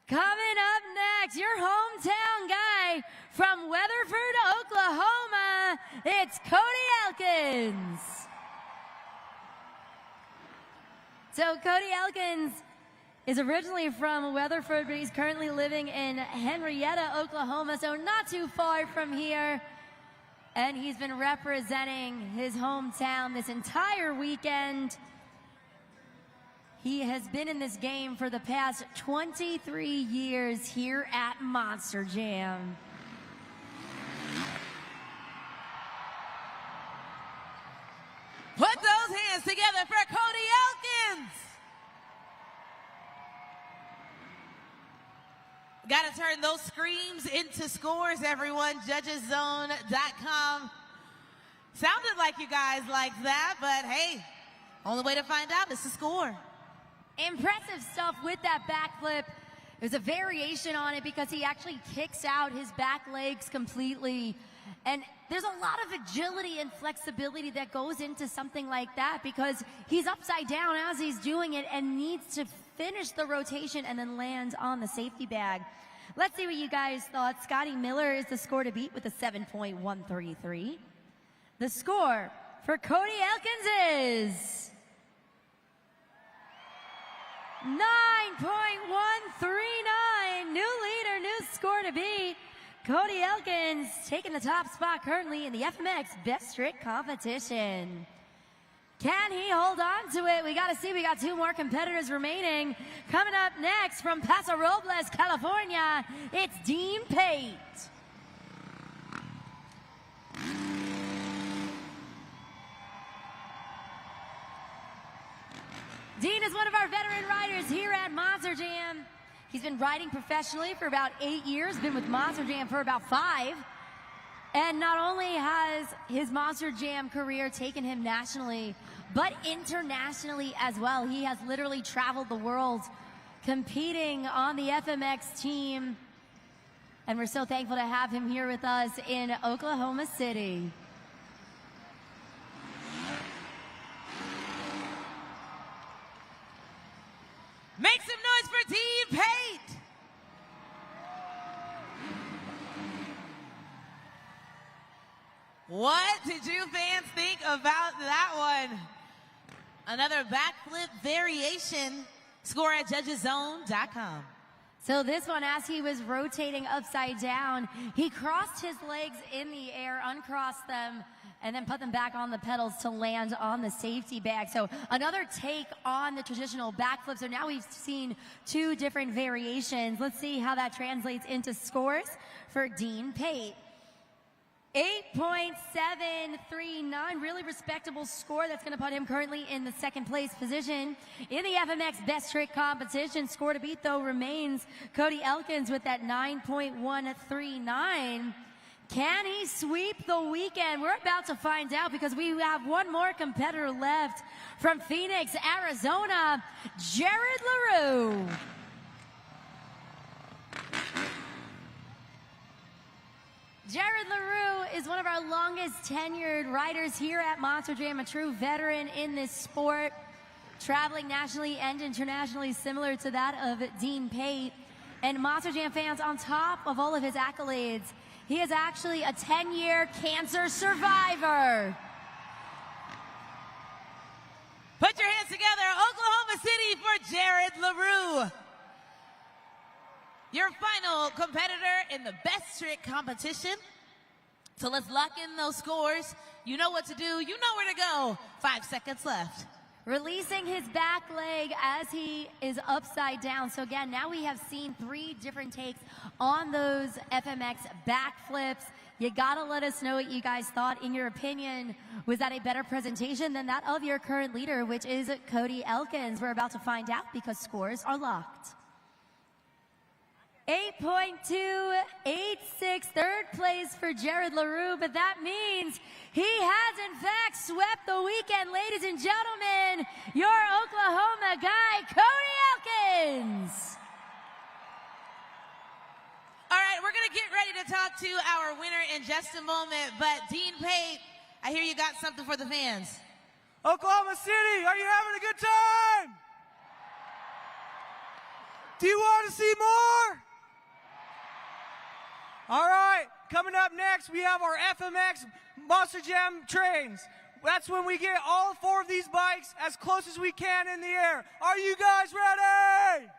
Coming up next, your hometown guy from Weatherford, Oklahoma, it's Cody Elkins. So Cody Elkins is originally from Weatherford, but he's currently living in Henrietta, Oklahoma, so not too far from here. And he's been representing his hometown this entire weekend. He has been in this game for the past 23 years here at Monster Jam. Put those hands together for Cody Elkins. Got to turn those screams into scores, everyone. Judgeszone.com. Sounded like you guys liked that, but hey, only way to find out is to score. Impressive stuff with that backflip. There's a variation on it because he actually kicks out his back legs completely. And there's a lot of agility and flexibility that goes into something like that because he's upside down as he's doing it and needs to finish the rotation and then land on the safety bag. Let's see what you guys thought. Scotty Miller is the score to beat with a 7.133. The score for Cody Elkins is 9.139. New leader, new score to beat. Cody Elkins taking the top spot currently in the FMX Best Trick competition. Can he hold on to it? We got to see. We got 2 more competitors remaining. Coming up next from Paso Robles, California, it's Dean Pate. Dean is one of our veteran riders here at Monster Jam. He's been riding professionally for about 8 years, been with Monster Jam for about 5. And not only has his Monster Jam career taken him nationally, but internationally as well. He has literally traveled the world competing on the FMX team. And we're so thankful to have him here with us in Oklahoma City. Make some noise for Dean Pate. What did you fans think about that one? Another backflip variation. Score at judgeszone.com. So this one, as he was rotating upside down, he crossed his legs in the air, uncrossed them, and then put them back on the pedals to land on the safety bag. So another take on the traditional backflip. So now we've seen 2 different variations. Let's see how that translates into scores for Dean Pate. 8.739, really respectable score. That's going to put him currently in the 2nd place position in the FMX Best Trick competition. Score to beat, though, remains Cody Elkins with that 9.139. Can he sweep the weekend? We're about to find out because we have 1 more competitor left from Phoenix, Arizona, Jared LaRue. Jared LaRue is one of our longest tenured riders here at Monster Jam, a true veteran in this sport, traveling nationally and internationally, similar to that of Dean Pate. And Monster Jam fans, on top of all of his accolades, he is actually a 10-year cancer survivor. Put your hands together, Oklahoma City, for Jared LaRue. Your final competitor in the best trick competition. So let's lock in those scores. You know what to do. You know where to go. 5 seconds left. Releasing his back leg as he is upside down. So again, now we have seen 3 different takes on those FMX backflips. You gotta let us know what you guys thought. In your opinion, was that a better presentation than that of your current leader, which is Cody Elkins? We're about to find out because scores are locked. 8.286, third place for Jared LaRue, but that means he has in fact swept the weekend, ladies and gentlemen, your Oklahoma guy, Cody Elkins. All right, we're gonna get ready to talk to our winner in just a moment, but Dean Pate, I hear you got something for the fans. Oklahoma City, are you having a good time? Do you want to see more? All right, coming up next, we have our FMX Monster Jam trains. That's when we get all 4 of these bikes as close as we can in the air. Are you guys ready?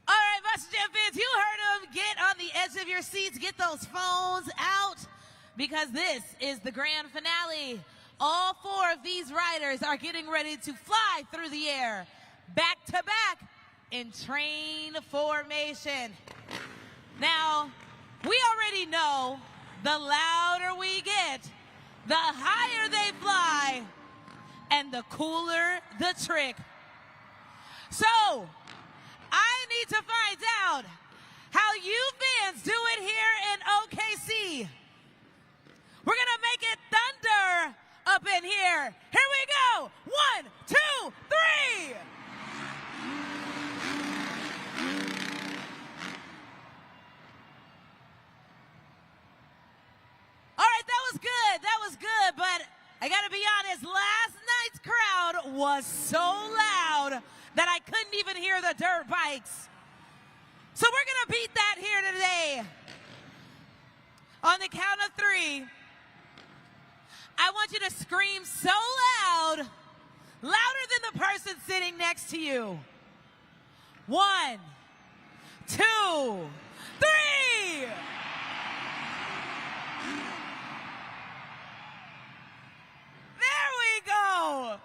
All right, Monster Jam fans, you heard them. Get on the edge of your seats, get those phones out, because this is the grand finale. All 4 of these riders are getting ready to fly through the air, back to back, in train formation. Now, we already know the louder we get, the higher they fly, and the cooler the trick. So, I need to find out how you fans do it here in OKC. We're gonna make it thunder up in here. Here we go. 1, 2, 3. All right, that was good. That was good, but I gotta be honest, last night's crowd was so loud that I couldn't even hear the dirt bikes. So we're gonna beat that here today. On the count of 3, I want you to scream so loud, louder than the person sitting next to you. 1, 2, 3. There we go.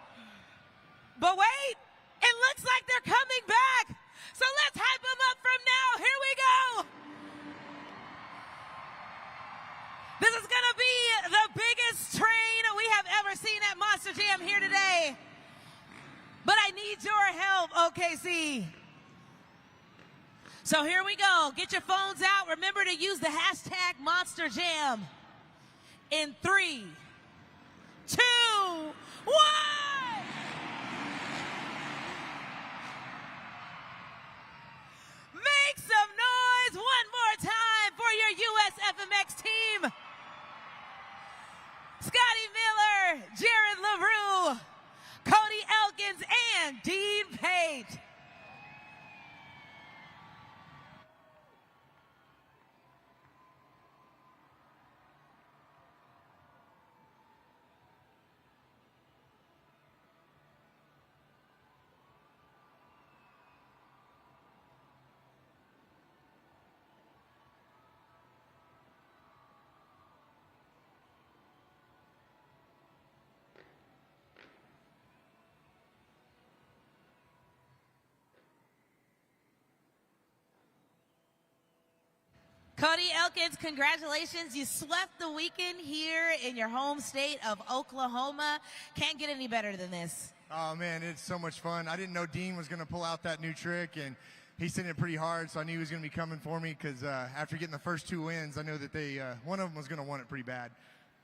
But wait, it looks like they're coming back. So let's hype them up from now. Here we go. This is gonna be the biggest train we have ever seen at Monster Jam here today. But I need your help, OKC. So here we go. Get your phones out. Remember to use the hashtag Monster Jam. In 3, 2, 1. Make some noise one more time for your US FMX team. Scotty Miller, Jared LaRue, Cody Elkins, and Dean Pate. Cody Elkins, congratulations. You swept the weekend here in your home state of Oklahoma. Can't get any better than this. Oh, man, it's so much fun. I didn't know Dean was going to pull out that new trick, and he's hitting it pretty hard, so I knew he was going to be coming for me because after getting the first 2 wins, I knew that one of them was going to want it pretty bad.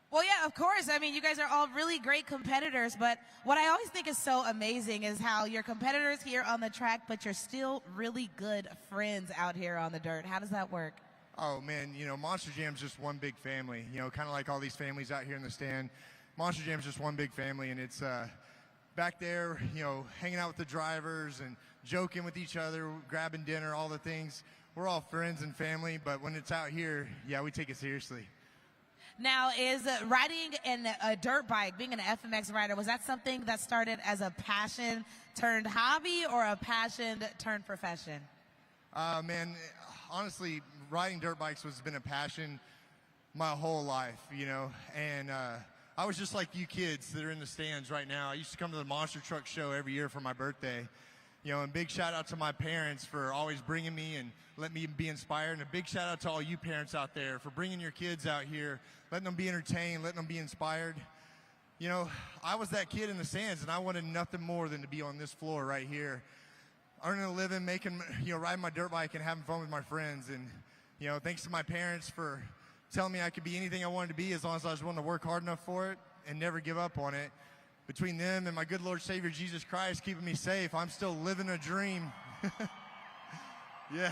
Well, yeah, of course. I mean, you guys are all really great competitors, but what I always think is so amazing is how you're competitors here on the track, but you're still really good friends out here on the dirt. How does that work? Oh, man, you know, Monster Jam's just one big family. You know, kind of like all these families out here in the stand. Monster Jam's just one big family, and it's back there, you know, hanging out with the drivers and joking with each other, grabbing dinner, all the things. We're all friends and family, but when it's out here, yeah, we take it seriously. Now, is riding a dirt bike, being an FMX rider, was that something that started as a passion turned hobby or a passion turned profession? Man, honestly, riding dirt bikes has been a passion my whole life, you know, and I was just like you kids that are in the stands right now. I used to come to the Monster Truck Show every year for my birthday, you know, and big shout out to my parents for always bringing me and letting me be inspired, and a big shout out to all you parents out there for bringing your kids out here, letting them be entertained, letting them be inspired. You know, I was that kid in the stands, and I wanted nothing more than to be on this floor right here, earning a living, making, you know, riding my dirt bike and having fun with my friends. And, you know, thanks to my parents for telling me I could be anything I wanted to be as long as I was willing to work hard enough for it and never give up on it. Between them and my good Lord Savior Jesus Christ keeping me safe, I'm still living a dream. Yeah.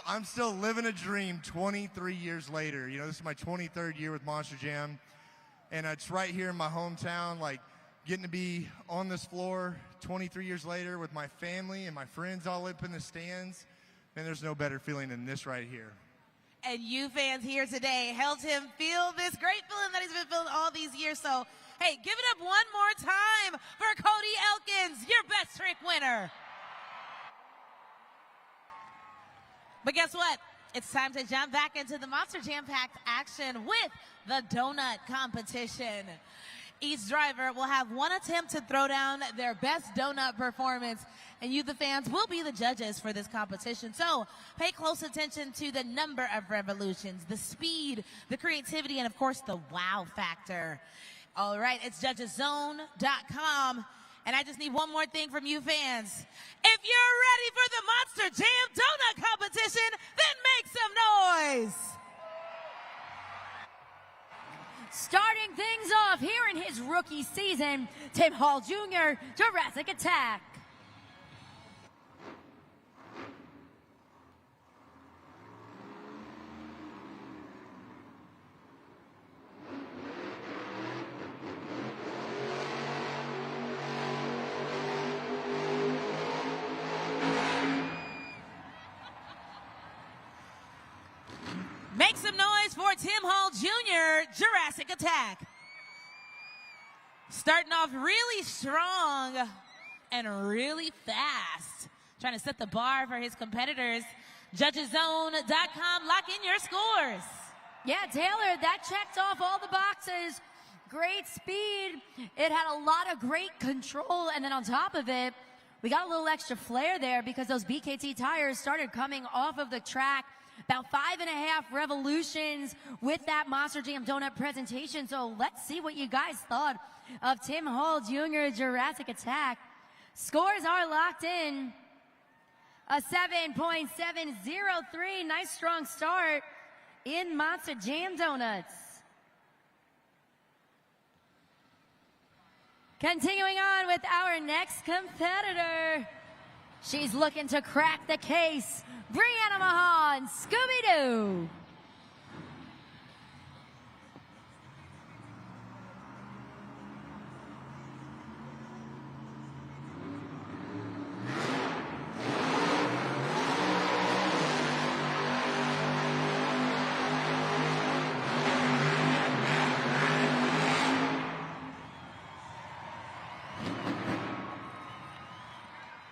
I'm still living a dream 23 years later. You know, this is my 23rd year with Monster Jam, and it's right here in my hometown, like getting to be on this floor 23 years later with my family and my friends all up in the stands, and there's no better feeling than this right here. And you fans here today helped him feel this great feeling that he's been feeling all these years. So, hey, give it up one more time for Cody Elkins, your best trick winner. But guess what? It's time to jump back into the Monster Jam-packed action with the donut competition. Each driver will have one attempt to throw down their best donut performance, and you, the fans, will be the judges for this competition. So pay close attention to the number of revolutions, the speed, the creativity, and of course the wow factor. All right, it's judgeszone.com. And I just need one more thing from you fans. If you're ready for the Monster Jam Donut Competition, then make some noise. Starting things off here in his rookie season, Tim Hall Jr., Jurassic Attack. Make some noise for Tim Hall Jr., Jurassic Attack. Starting off really strong and really fast. Trying to set the bar for his competitors. Judgeszone.com, lock in your scores. Yeah, Taylor, that checked off all the boxes. Great speed. It had a lot of great control. And then on top of it, we got a little extra flair there because those BKT tires started coming off of the track. About 5.5 revolutions with that Monster Jam Donut presentation. So let's see what you guys thought of Tim Hall Jr. Jurassic Attack. Scores are locked in. A 7.703. Nice strong start in Monster Jam Donuts. Continuing on with our next competitor. She's looking to crack the case. Brianna Mahan, Scooby-Doo.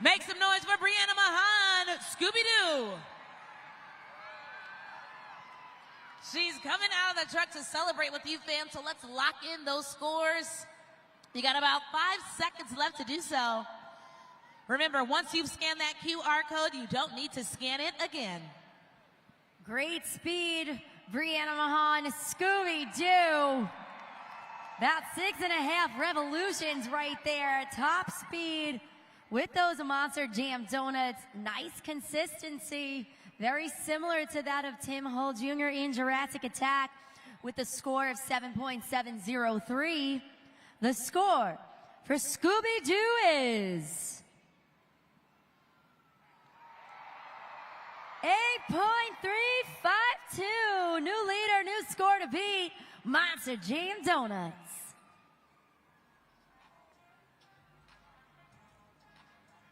Make some noise for Brianna Mahan, Scooby-Doo. She's coming out of the truck to celebrate with you, fam, so let's lock in those scores. You got about 5 seconds left to do so. Remember, once you've scanned that QR code, you don't need to scan it again. Great speed, Brianna Mahan, Scooby-Doo. About 6.5 revolutions right there. Top speed with those Monster Jam Donuts. Nice consistency. Very similar to that of Tim Hall Jr. in Jurassic Attack. with the score of 7.703. The score for Scooby-Doo is 8.352. New leader, new score to beat. Monster Jam Donuts.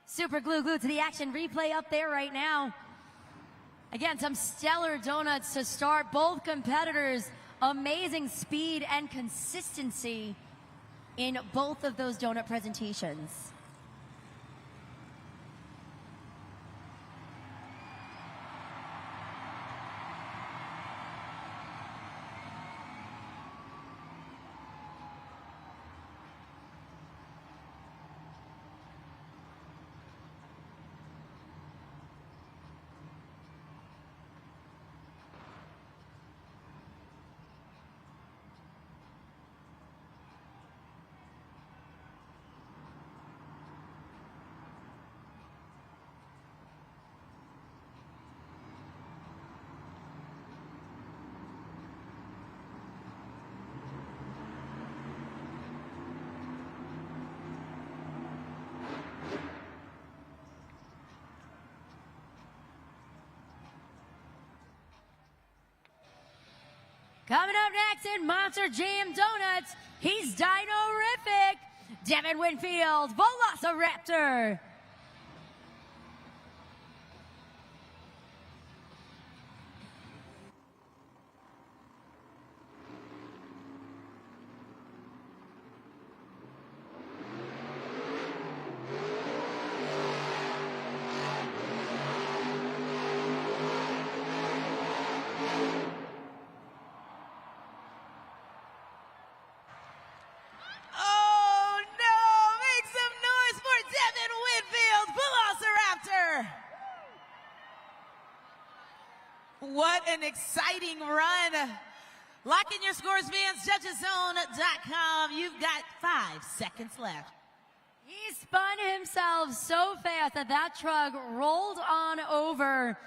Super glued to the action replay up there right now. Again, some stellar donuts to start. Both competitors, amazing speed and consistency in both of those donut presentations. Coming up next in Monster Jam Donuts, he's Dino-rific, Devin Winfield, Velociraptor. What an exciting run. Lock in your scores, fans. JudgesZone.com. You've got 5 seconds left. He spun himself so fast that that truck rolled on over.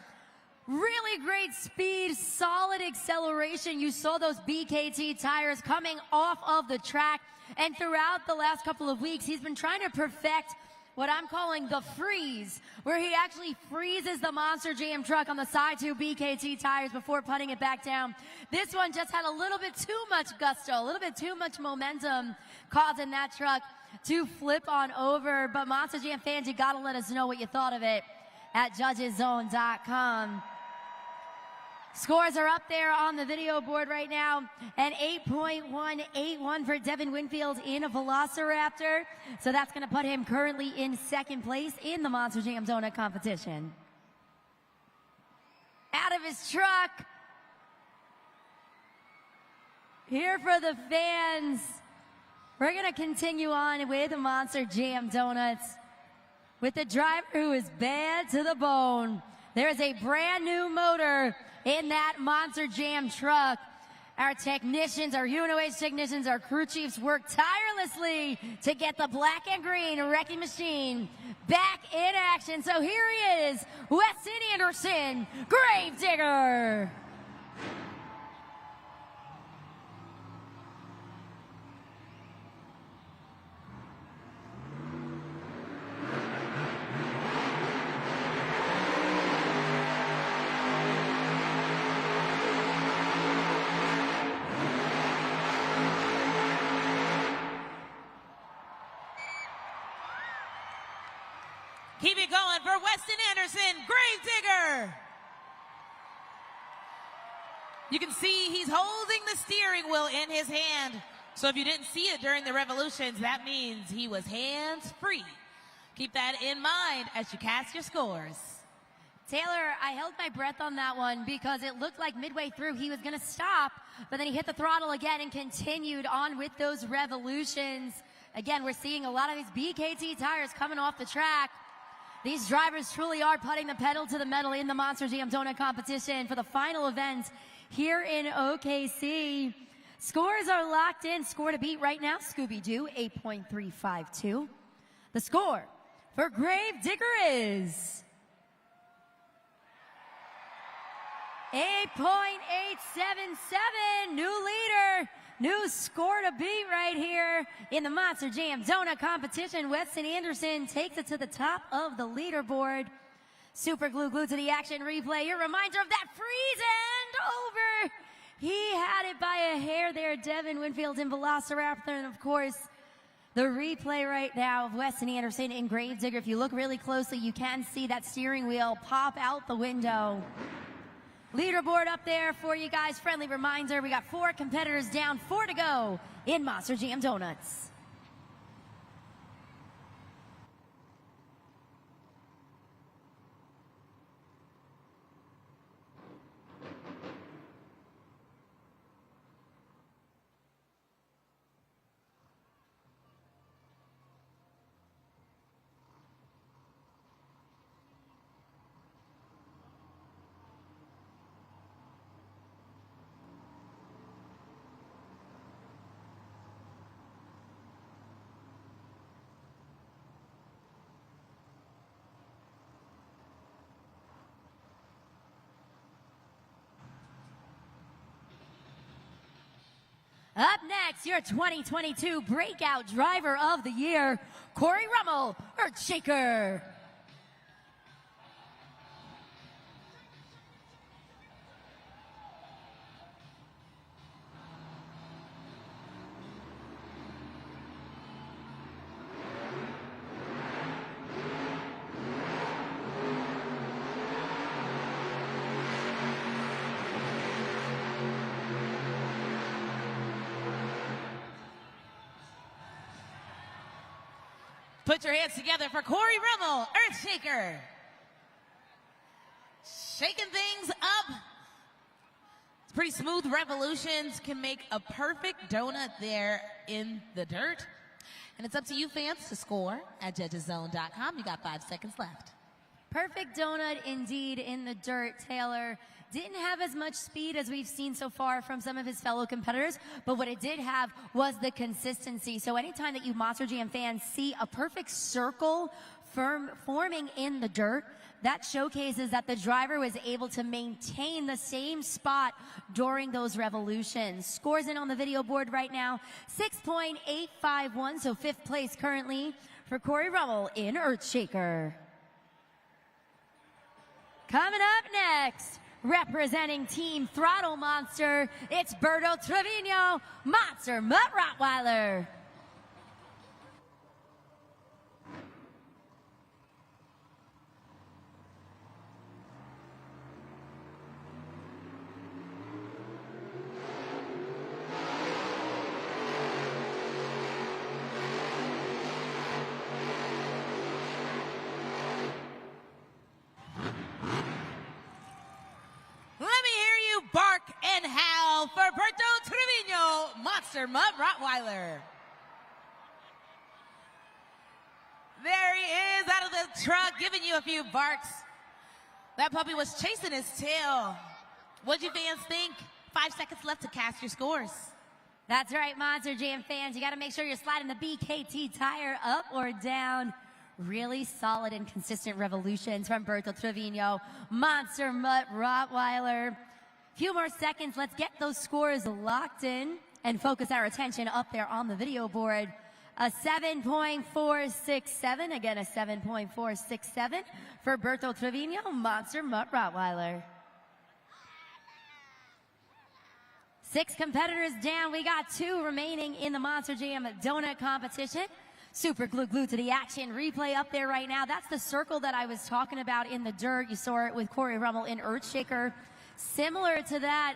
Really great speed, solid acceleration. You saw those BKT tires coming off of the track. And throughout the last couple of weeks, he's been trying to perfect what I'm calling the freeze, where he actually freezes the Monster Jam truck on the side 2 BKT tires before putting it back down. This one just had a little bit too much gusto, a little bit too much momentum, causing that truck to flip on over. But Monster Jam fans, you gotta let us know what you thought of it at JudgesZone.com. Scores are up there on the video board right now. An 8.181 for Devin Winfield in a Velociraptor. So that's going to put him currently in second place in the Monster Jam Donut competition. Out of his truck. Here for the fans. We're going to continue on with the Monster Jam Donuts with the driver who is bad to the bone. There is a brand new motor in that Monster Jam truck. Our technicians, our UNOH technicians, our crew chiefs work tirelessly to get the black and green wrecking machine back in action. So here he is, Weston Anderson, Gravedigger. Keep it going for Weston Anderson, Gravedigger. You can see he's holding the steering wheel in his hand. So if you didn't see it during the revolutions, that means he was hands-free. Keep that in mind as you cast your scores. Taylor, I held my breath on that one because it looked like midway through he was going to stop, but then he hit the throttle again and continued on with those revolutions. Again, we're seeing a lot of these BKT tires coming off the track. These drivers truly are putting the pedal to the metal in the Monster Jam Donut competition for the final event here in OKC. Scores are locked in. Score to beat right now, Scooby-Doo, 8.352. The score for Gravedigger is 8.877, new leader, new score to beat right here in the Monster Jam Donut competition. Weston Anderson takes it to the top of the leaderboard. Super glue glued to the action replay. Your reminder of that freeze and over. He had it by a hair there, Devin Winfield in Velociraptor, and of course, the replay right now of Weston Anderson in Gravedigger. If you look really closely, you can see that steering wheel pop out the window. Leaderboard up there for you guys. Friendly reminder, we got 4 competitors down, 4 to go in Monster Jam Donuts. Up next, your 2022 Breakout Driver of the Year, Corey Rummel, Earthshaker. Put your hands together for Corey Rummel, Earthshaker. Shaking things up. Pretty smooth revolutions can make a perfect donut there in the dirt. And it's up to you fans to score at judgeszone.com. You got 5 seconds left. Perfect donut indeed in the dirt, Taylor. Didn't have as much speed as we've seen so far from some of his fellow competitors, but what it did have was the consistency. So anytime that you Monster Jam fans see a perfect circle forming in the dirt, that showcases that the driver was able to maintain the same spot during those revolutions. Scores in on the video board right now, 6.851, so 5th place currently for Corey Rummel in Earthshaker. Coming up next, representing Team Throttle Monster, it's Berto Trevino, Monster Mutt Rottweiler. Bark and howl for Berto Trevino, Monster Mutt Rottweiler. There he is out of the truck, giving you a few barks. That puppy was chasing his tail. What'd you fans think? 5 seconds left to cast your scores. That's right, Monster Jam fans. You got to make sure you're sliding the BKT tire up or down. Really solid and consistent revolutions from Berto Trevino, Monster Mutt Rottweiler. Few more seconds. Let's get those scores locked in and focus our attention up there on the video board. A 7.467, again a 7.467 for Berto Trevino, Monster Mutt Rottweiler. 6 competitors down. We got 2 remaining in the Monster Jam Donut competition. Super glued to the action replay up there right now. That's the circle that I was talking about in the dirt. You saw it with Corey Rummel in Earthshaker. Similar to that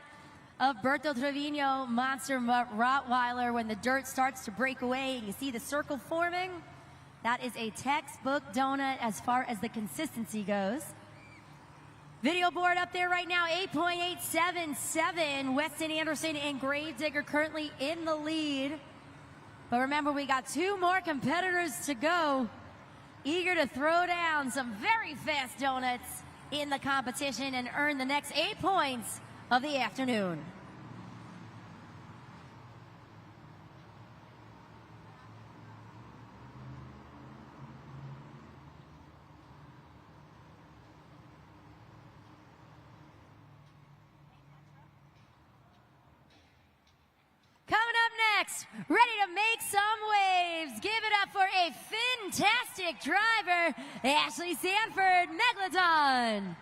of Berto Trevino, Monster Mutt Rottweiler, when the dirt starts to break away and you see the circle forming. That is a textbook donut as far as the consistency goes. Video board up there right now, 8.877. Weston Anderson and Gravedigger currently in the lead. But remember, we got 2 more competitors to go. Eager to throw down some very fast donuts in the competition and earn the next 8 points of the afternoon. next, ready to make some waves. Give it up for a fantastic driver, Ashley Sanford, Megalodon.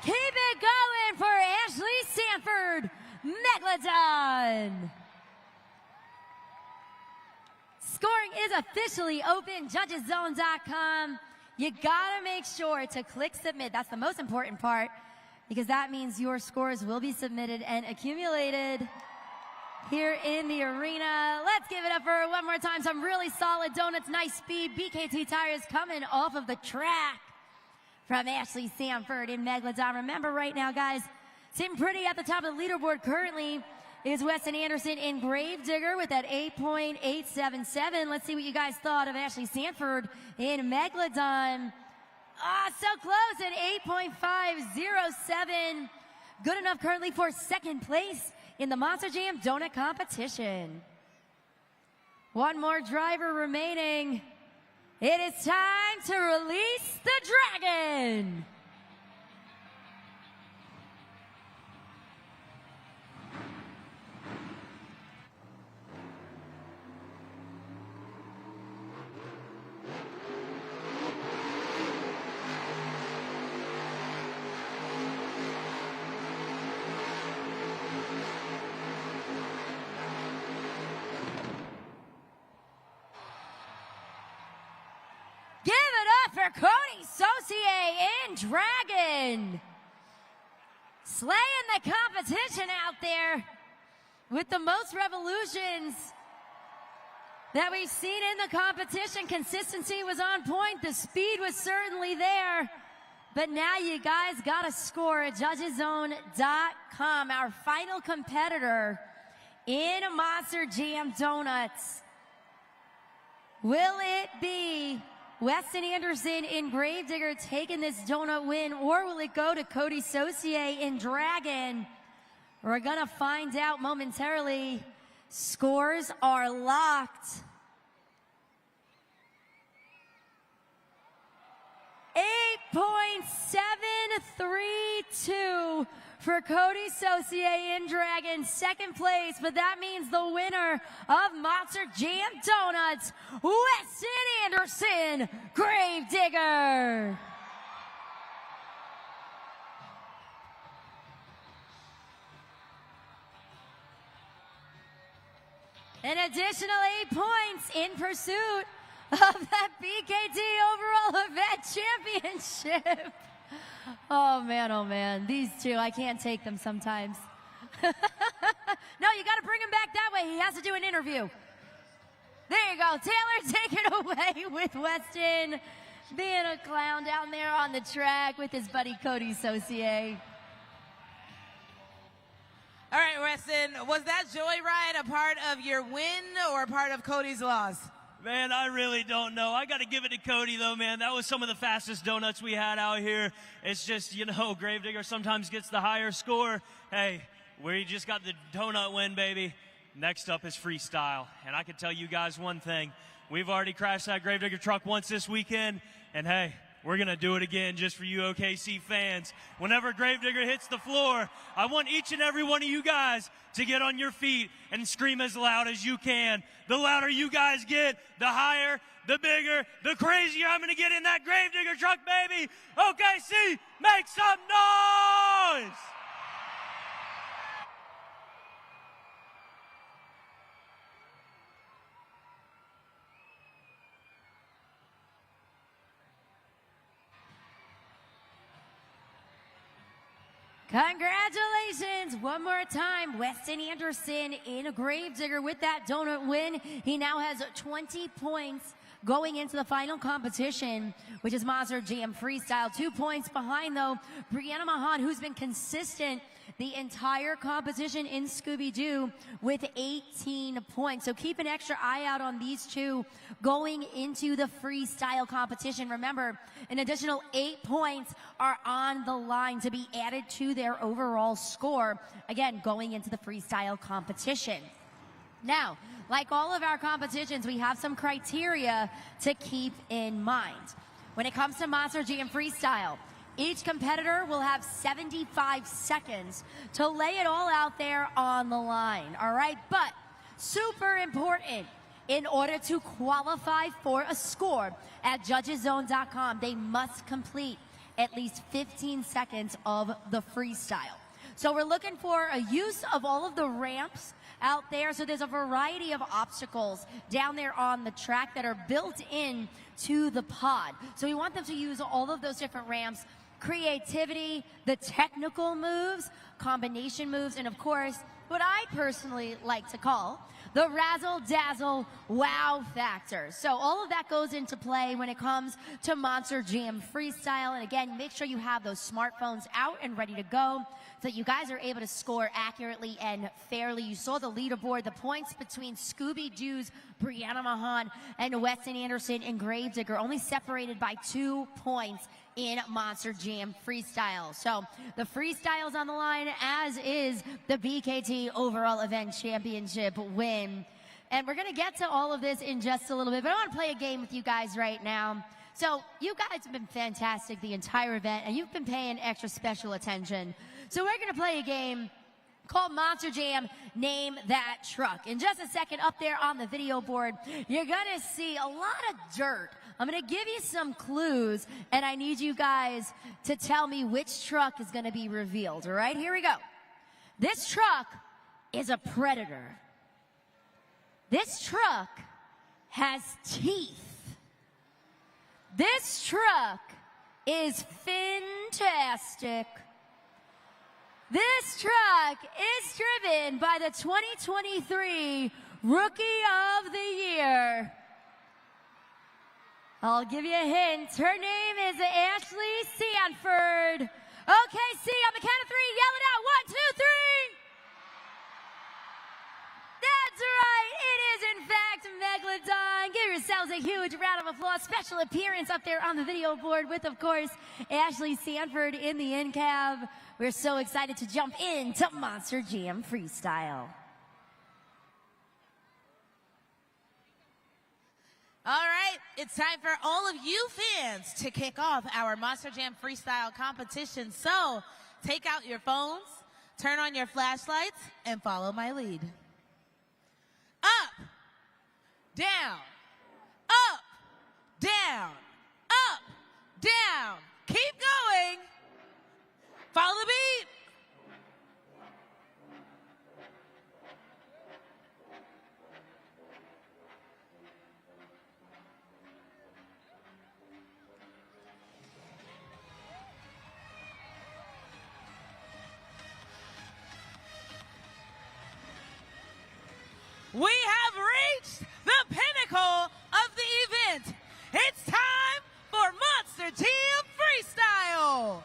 Keep it going for Ashley Sanford, Megalodon. Scoring is officially open, judgeszone.com. You gotta make sure to click submit. That's the most important part, because that means your scores will be submitted and accumulated here in the arena. Let's give it up for one more time. Some really solid donuts, nice speed. BKT tires coming off of the track from Ashley Sanford in Megalodon. Remember right now, guys, sitting pretty at the top of the leaderboard currently is Weston Anderson in Gravedigger with that 8.877. Let's see what you guys thought of Ashley Sanford in Megalodon. So close at 8.507. Good enough currently for second place in the Monster Jam Donut competition. One more driver remaining. It is time to release the dragon. Give it up for Cody Saucier in Dragon. Slaying the competition out there with the most revolutions that we've seen in the competition. Consistency was on point. The speed was certainly there. But now you guys got to score at judgeszone.com. Our final competitor in Monster Jam Donuts. Will it be Weston Anderson in Gravedigger taking this donut win, or will it go to Cody Saucier in Dragon? We're gonna find out momentarily. Scores are locked. 8.732 for Cody Saucier in Dragon, second place, but that means the winner of Monster Jam Donuts, Weston Anderson, Gravedigger. An additional 8 points in pursuit of that BKT overall event championship. Oh man, these two, I can't take them sometimes. No, you gotta bring him back that way. He has to do an interview. There you go, Taylor, take it away with Weston being a clown down there on the track with his buddy Cody Saucier. All right, Weston, was that joyride a part of your win or a part of Cody's loss? Man, I really don't know. I got to give it to Cody, though, man. That was some of the fastest donuts we had out here. It's just, you know, Gravedigger sometimes gets the higher score. Hey, we just got the donut win, baby. Next up is Freestyle. And I can tell you guys one thing. We've already crashed that Gravedigger truck once this weekend. And, hey, we're going to do it again just for you OKC fans. Whenever Gravedigger hits the floor, I want each and every one of you guys to get on your feet and scream as loud as you can. The louder you guys get, the higher, the bigger, the crazier I'm going to get in that Gravedigger truck, baby. OKC, make some noise! Congratulations one more time, Weston Anderson in a Gravedigger with that donut win. He now has 20 points going into the final competition, which is Monster Jam Freestyle. 2 points behind, though, Brianna Mahan, who's been consistent the entire competition in Scooby-Doo with 18 points. So keep an extra eye out on these two going into the freestyle competition. Remember, an additional 8 points are on the line to be added to their overall score, again, going into the freestyle competition. Now, like all of our competitions, we have some criteria to keep in mind. When it comes to Monster Jam Freestyle, each competitor will have 75 seconds to lay it all out there on the line, all right? But super important, in order to qualify for a score at judgeszone.com, they must complete at least 15 seconds of the freestyle. So we're looking for a use of all of the ramps out there. So there's a variety of obstacles down there on the track that are built in to the pod. So we want them to use all of those different ramps, creativity, the technical moves, combination moves, and of course, what I personally like to call the razzle dazzle wow factor. So all of that goes into play when it comes to Monster Jam Freestyle. And again, make sure you have those smartphones out and ready to go so that you guys are able to score accurately and fairly. You saw the leaderboard, the points between Scooby-Doo's Brianna Mahan and Weston Anderson and Gravedigger, only separated by 2 points in Monster Jam Freestyle. So the freestyle's on the line, as is the BKT Overall Event Championship win. And we're gonna get to all of this in just a little bit, but I wanna play a game with you guys right now. So you guys have been fantastic the entire event, and you've been paying extra special attention. So we're gonna play a game called Monster Jam Name That Truck. In just a second, up there on the video board, you're gonna see a lot of dirt. I'm gonna give you some clues, and I need you guys to tell me which truck is gonna be revealed. All right, here we go. This truck is a predator. This truck has teeth. This truck is fantastic. This truck is driven by the 2023 Rookie of the Year. I'll give you a hint. Her name is Ashley Sanford. Okay, C, on the count of 3, yell it out. 1, 2, 3. That's right. It is, in fact, Megalodon. Give yourselves a huge round of applause. Special appearance up there on the video board with, of course, Ashley Sanford in the in cab. We're so excited to jump into Monster Jam Freestyle. All right, it's time for all of you fans to kick off our Monster Jam Freestyle competition. So take out your phones, turn on your flashlights, and follow my lead. Up, down, up, down, up, down. Keep going. Follow the beat. We have reached the pinnacle of the event. It's time for Monster Jam Freestyle.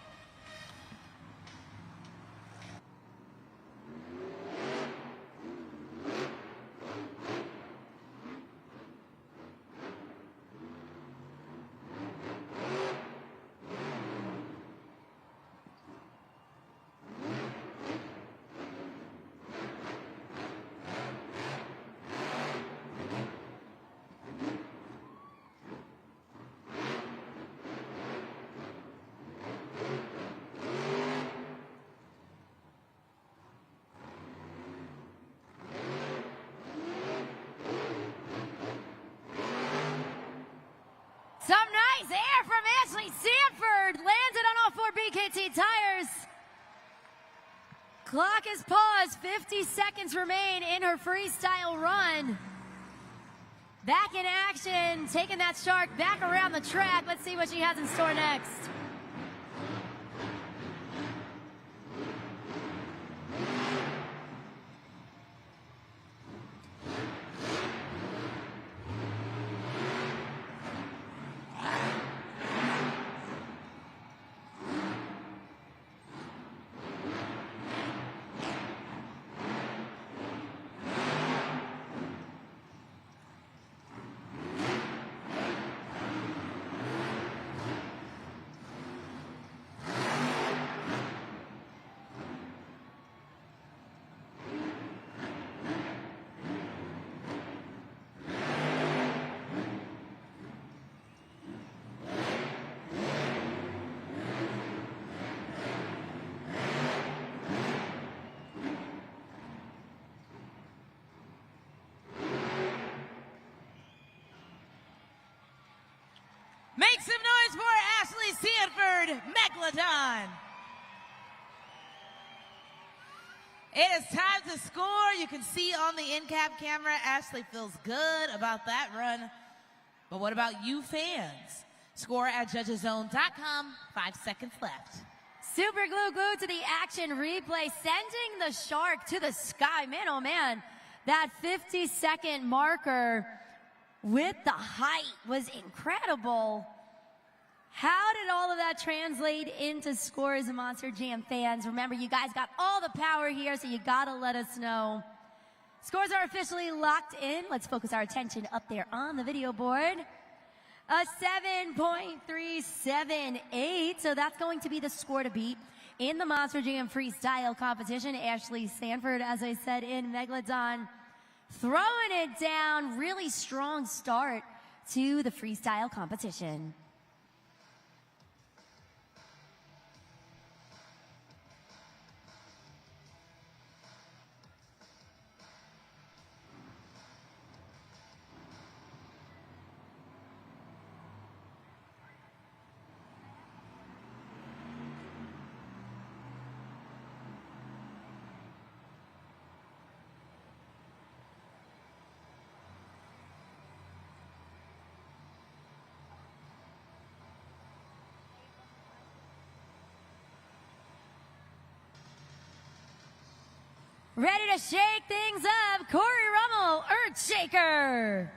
Some nice air from Ashley Sanford. Landed on all 4 BKT tires. Clock is paused. 50 seconds remain in her freestyle run. Back in action, taking that shark back around the track. Let's see what she has in store next. aboard Megalodon. It is time to score. You can see on the in-cab camera, Ashley feels good about that run. But what about you fans? Score at judgeszone.com. 5 seconds left. Super glue to the action replay, sending the shark to the sky. Man, oh man, that 50-second marker with the height was incredible. How did all of that translate into scores, Monster Jam fans? Remember, you guys got all the power here, so you gotta let us know. Scores are officially locked in. Let's focus our attention up there on the video board. A 7.378, so that's going to be the score to beat in the Monster Jam Freestyle competition. Ashley Sanford, as I said, in Megalodon, throwing it down. Really strong start to the freestyle competition. Ready to shake things up, Corey Rummel, Earthshaker.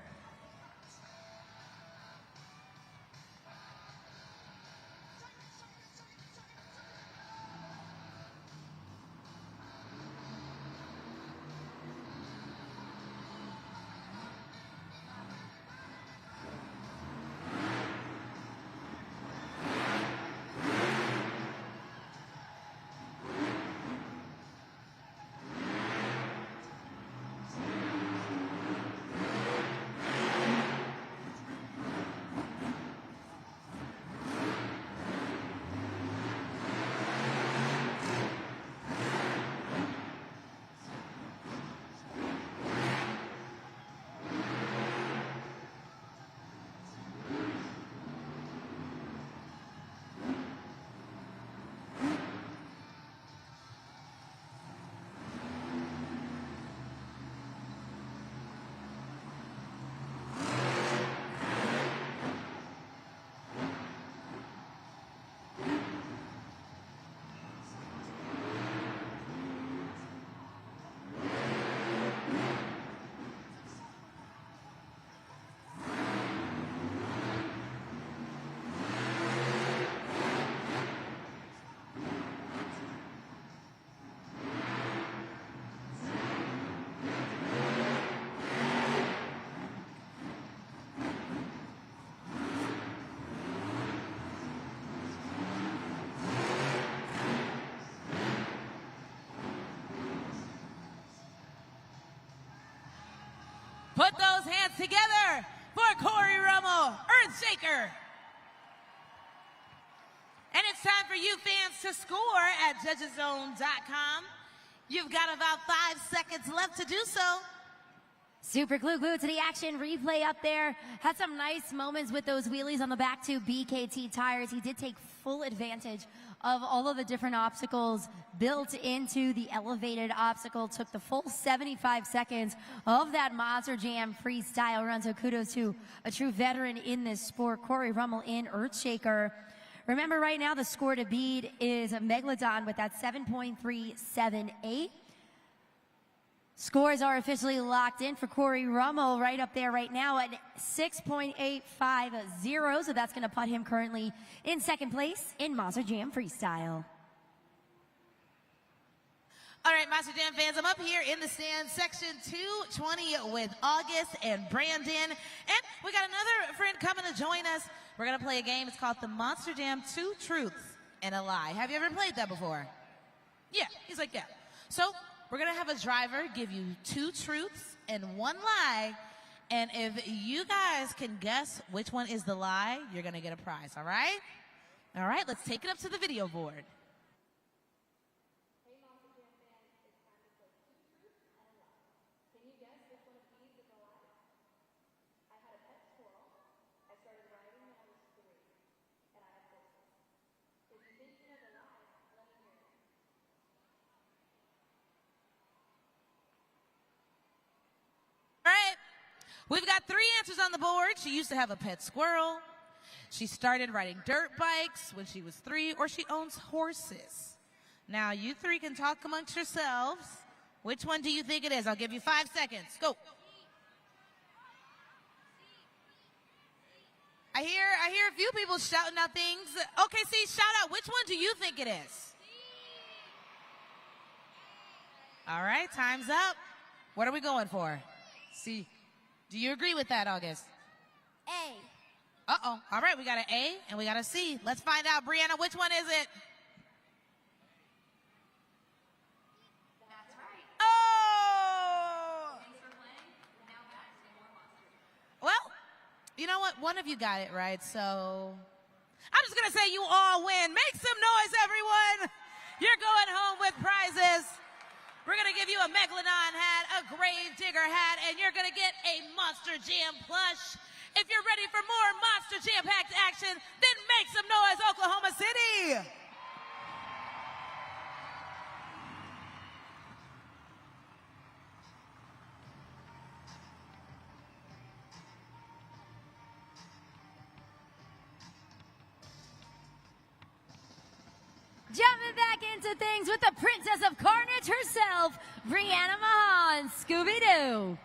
Put those hands together for Corey Rummel, Earthshaker. And it's time for you fans to score at judgeszone.com. You've got about 5 seconds left to do so. Super glue to the action replay up there. Had some nice moments with those wheelies on the back two BKT tires. He did take full advantage of all of the different obstacles built into the elevated obstacle. Took the full 75 seconds of that Monster Jam freestyle run. So kudos to a true veteran in this sport, Corey Rummel in Earthshaker. Remember, right now the score to beat is a Megalodon with that 7.378. Scores are officially locked in for Corey Rummel right up there right now at 6.850. So that's going to put him currently in second place in Monster Jam Freestyle. All right, Monster Jam fans, I'm up here in the stands, section 220 with August and Brandon. And we got another friend coming to join us. We're going to play a game. It's called the Monster Jam 2 Truths and a Lie. Have you ever played that before? Yeah, he's like, yeah. So we're going to have a driver give you 2 truths and 1 lie. And if you guys can guess which one is the lie, you're going to get a prize, all right? All right, let's take it up to the video board. We've got 3 answers on the board. She used to have a pet squirrel. She started riding dirt bikes when she was 3, or she owns horses. Now, you 3 can talk amongst yourselves. Which one do you think it is? I'll give you 5 seconds. Go. I hear a few people shouting out things. Okay, see, shout out. Which one do you think it is? All right, time's up. What are we going for? C. Do you agree with that, August? A. Uh-oh. All right, we got an A and we got a C. Let's find out, Brianna, which one is it? That's right. Oh! Thanks for playing. Now back to more Monster Jam. Well, you know what? One of you got it right, so I'm just going to say you all win. Make some noise, everyone. You're going home with prizes. We're going to give you a Megalodon hat, a Grave Digger hat, and you're going to get a Monster Jam plush. If you're ready for more Monster Jam-packed action, then make some noise, Oklahoma City. Jumping back into things with the Princess of Carnage herself, Brianna Mahan, Scooby-Doo.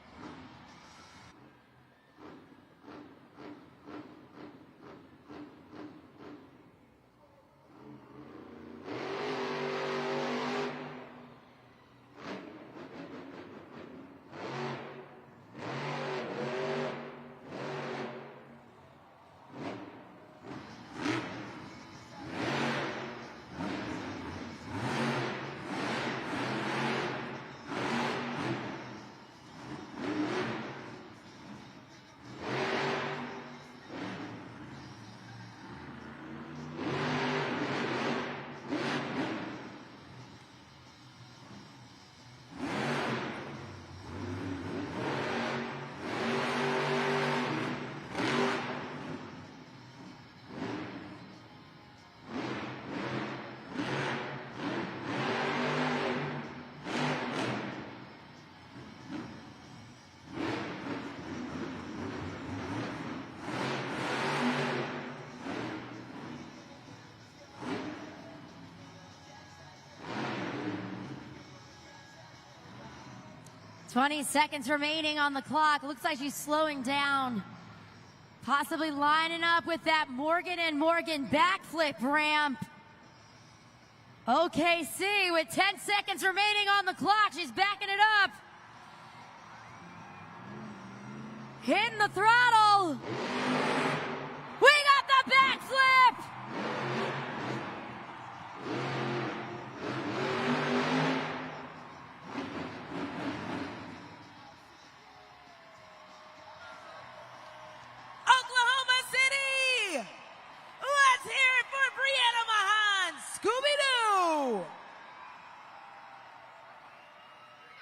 "20 seconds remaining on the clock. Looks like she's slowing down. Possibly lining up with that Morgan & Morgan backflip ramp. OKC with 10 seconds remaining on the clock. She's backing it up. Hitting the throttle. We got the backflip. Oklahoma City! Let's hear it for Brianna Mahan, Scooby-Doo!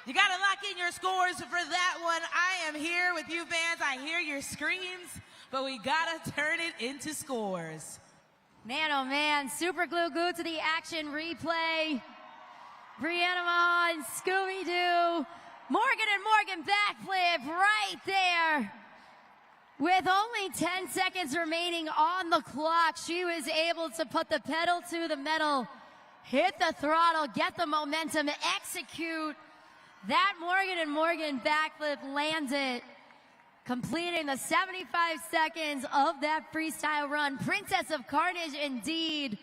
You got to lock in your scores for that one. I am here with you fans. I hear your screams, but we got to turn it into scores. Man, oh man, super glue to the action replay. Brianna Mahan, Scooby-Doo, Morgan & Morgan backflip right there. With only 10 seconds remaining on the clock, she was able to put the pedal to the metal, hit the throttle, get the momentum, execute that Morgan & Morgan backflip, lands it, completing the 75 seconds of that freestyle run. Princess of Carnage indeed,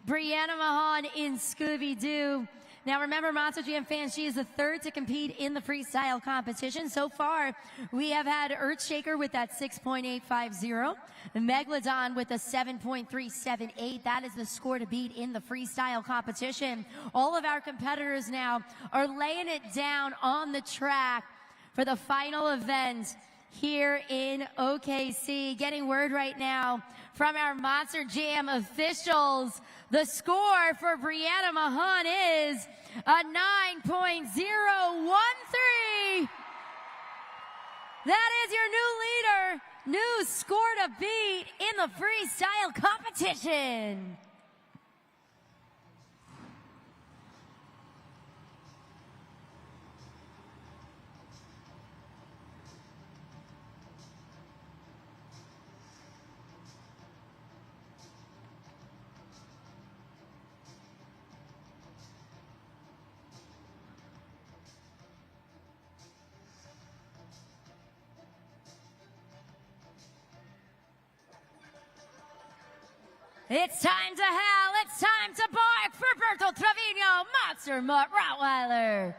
Brianna Mahan in Scooby-Doo. Now remember, Monster Jam fans, she is the third to compete in the freestyle competition. So far, we have had Earthshaker with that 6.850, Megalodon with a 7.378. That is the score to beat in the freestyle competition. All of our competitors now are laying it down on the track for the final event here in OKC. Getting word right now from our Monster Jam officials. The score for Brianna Mahan is a 9.013. That is your new leader, new score to beat in the freestyle competition. It's time to howl, it's time to bark for Berto Trevino, Monster Mutt Rottweiler.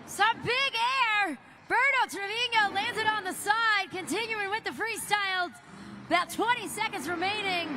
Some big air. Berto Trevino lands it on the side, continuing with the freestyle. About 20 seconds remaining.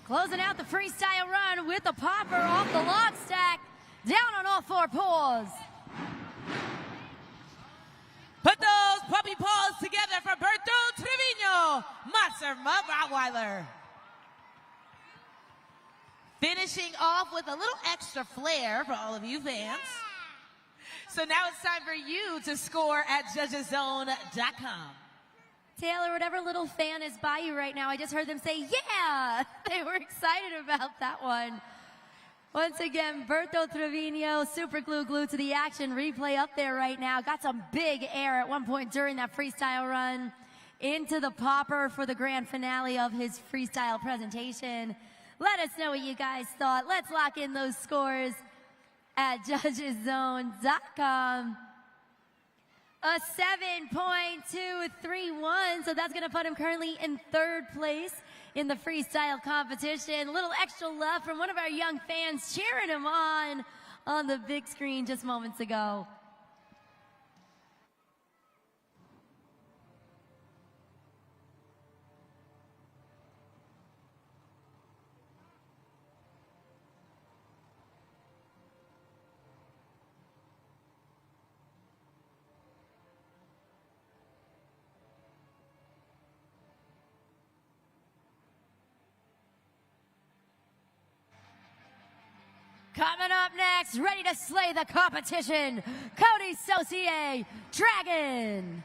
Closing out the freestyle run with the popper off the log stack. Down on all four paws. Put those puppy paws together for Berto Trevino, Monster Mutt Rottweiler. Finishing off with a little extra flair for all of you fans. So now it's time for you to score at judgeszone.com. Taylor, whatever little fan is by you right now, I just heard them say, yeah! They were excited about that one. Once again, Berto Trevino, super glued to the action. Replay up there right now. Got some big air at one point during that freestyle run. Into the popper for the grand finale of his freestyle presentation. Let us know what you guys thought. Let's lock in those scores at judgeszone.com. A 7.231, so that's going to put him currently in third place in the freestyle competition. A little extra love from one of our young fans cheering him on the big screen just moments ago. Coming up next, ready to slay the competition, Cody Saucier, Dragon.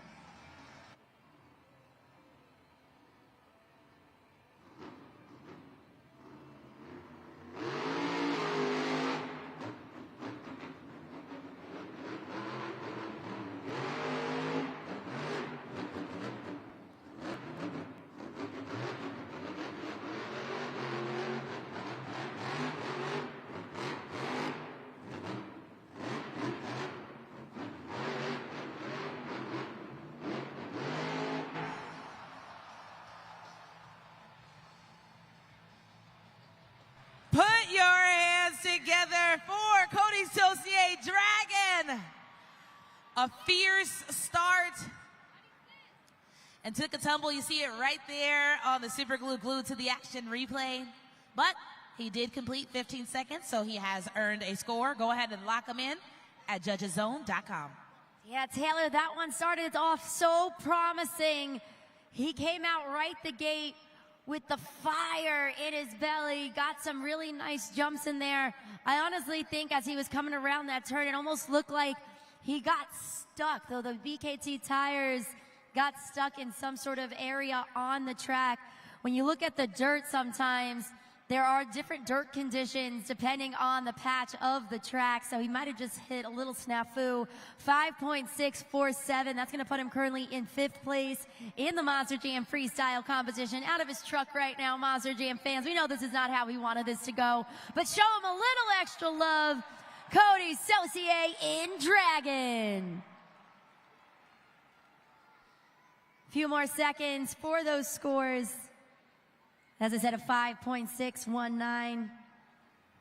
Put your hands together for Cody Saucier, Dragon. A fierce start and took a tumble. You see it right there on the super glued to the action replay. But he did complete 15 seconds, so he has earned a score. Go ahead and lock him in at judgeszone.com. Yeah, Taylor, that one started off so promising. He came out right the gate with the fire in his belly, got some really nice jumps in there. I honestly think as he was coming around that turn, it almost looked like he got stuck, though the BKT tires got stuck in some sort of area on the track. When you look at the dirt sometimes, there are different dirt conditions depending on the patch of the track, so he might have just hit a little snafu. 5.647, that's going to put him currently in 5th place in the Monster Jam Freestyle competition. Out of his truck right now, Monster Jam fans. We know this is not how we wanted this to go, but show him a little extra love. Cody Saucier in Dragon. Few more seconds for those scores. As I said, a 5.619,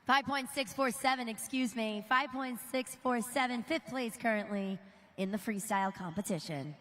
5.647, excuse me, 5.647, 5th place currently in the freestyle competition.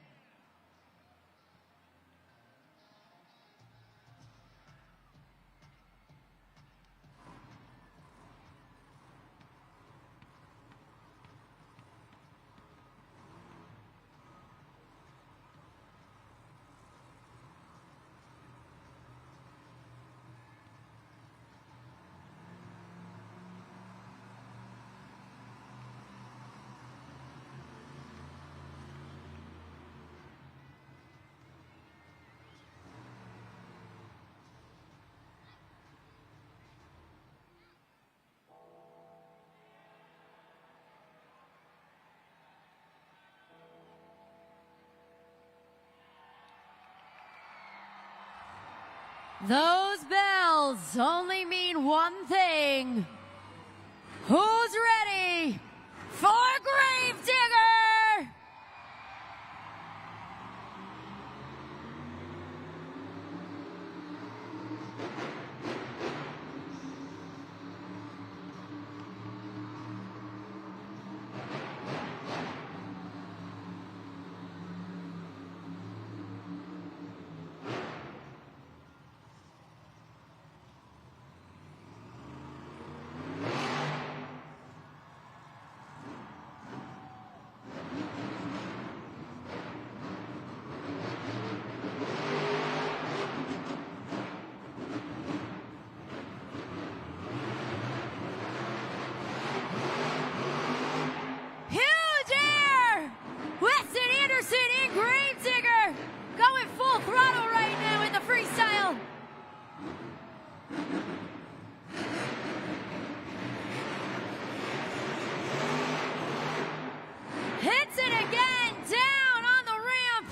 Those bells only mean one thing. Who's ready for Gravedigger? Full-throttle right now in the freestyle. Hits it again, down on the ramp.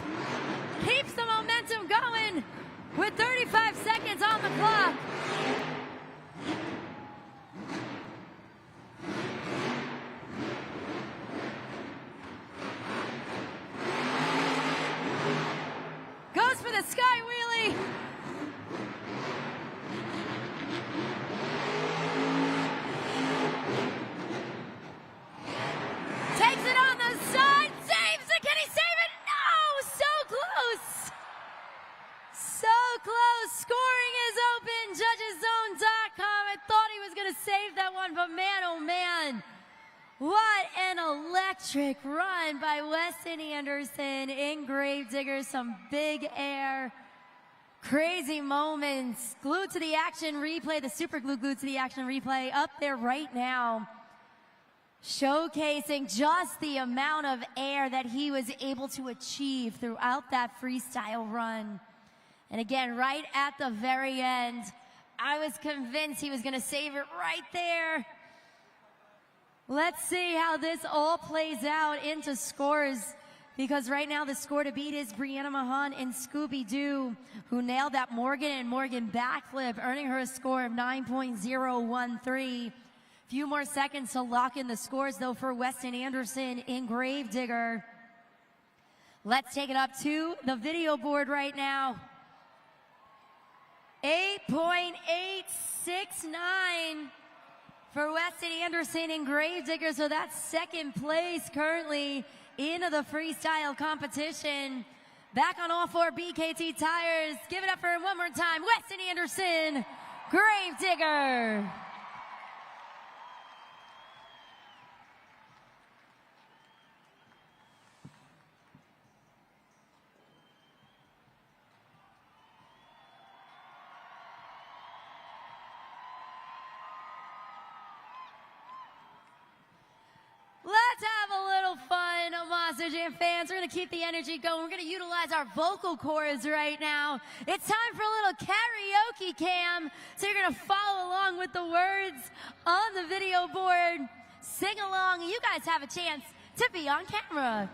Keeps the momentum going with 35 seconds on the clock. Goes for the sky wheelie. Takes it on the side, saves it. Can he save it? No, so close. So close. Scoring is open. JudgesZone.com. I thought he was going to save that one, but man, oh man. What an electric run by Weston Anderson in Gravedigger. Some big air, crazy moments. Glued to the action replay, the super glue glued to the action replay up there right now. Showcasing just the amount of air that he was able to achieve throughout that freestyle run. And again, right at the very end, I was convinced he was going to save it right there. Let's see how this all plays out into scores, because right now the score to beat is Brianna Mahan and Scooby-Doo, who nailed that Morgan and Morgan backflip, earning her a score of 9.013. Few more seconds to lock in the scores, though, for Weston Anderson in Gravedigger. Let's take it up to the video board right now. 8.869. for Weston Anderson in Gravedigger, so that's second place currently into the freestyle competition. Back on all four BKT tires. Give it up for him one more time. Weston Anderson, Gravedigger. Let's have a little fun, Monster Monster Jam fans. We're going to keep the energy going. We're going to utilize our vocal cords right now. It's time for a little karaoke cam. So you're going to follow along with the words on the video board. Sing along. You guys have a chance to be on camera.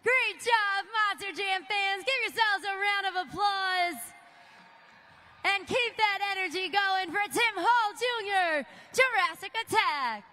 Great job, Monster Jam fans. Give yourselves a round of applause. And keep that energy going for Tim Hall Jr., Jurassic Attack.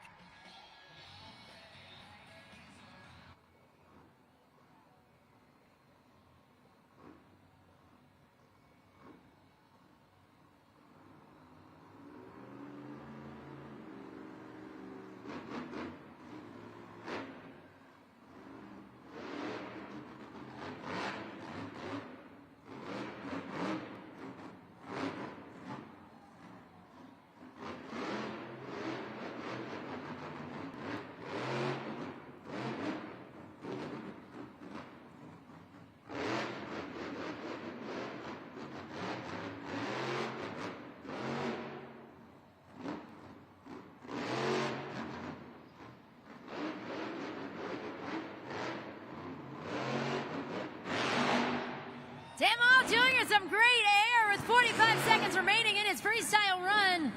Tim Hall Jr. some great air with 45 seconds remaining in his freestyle run.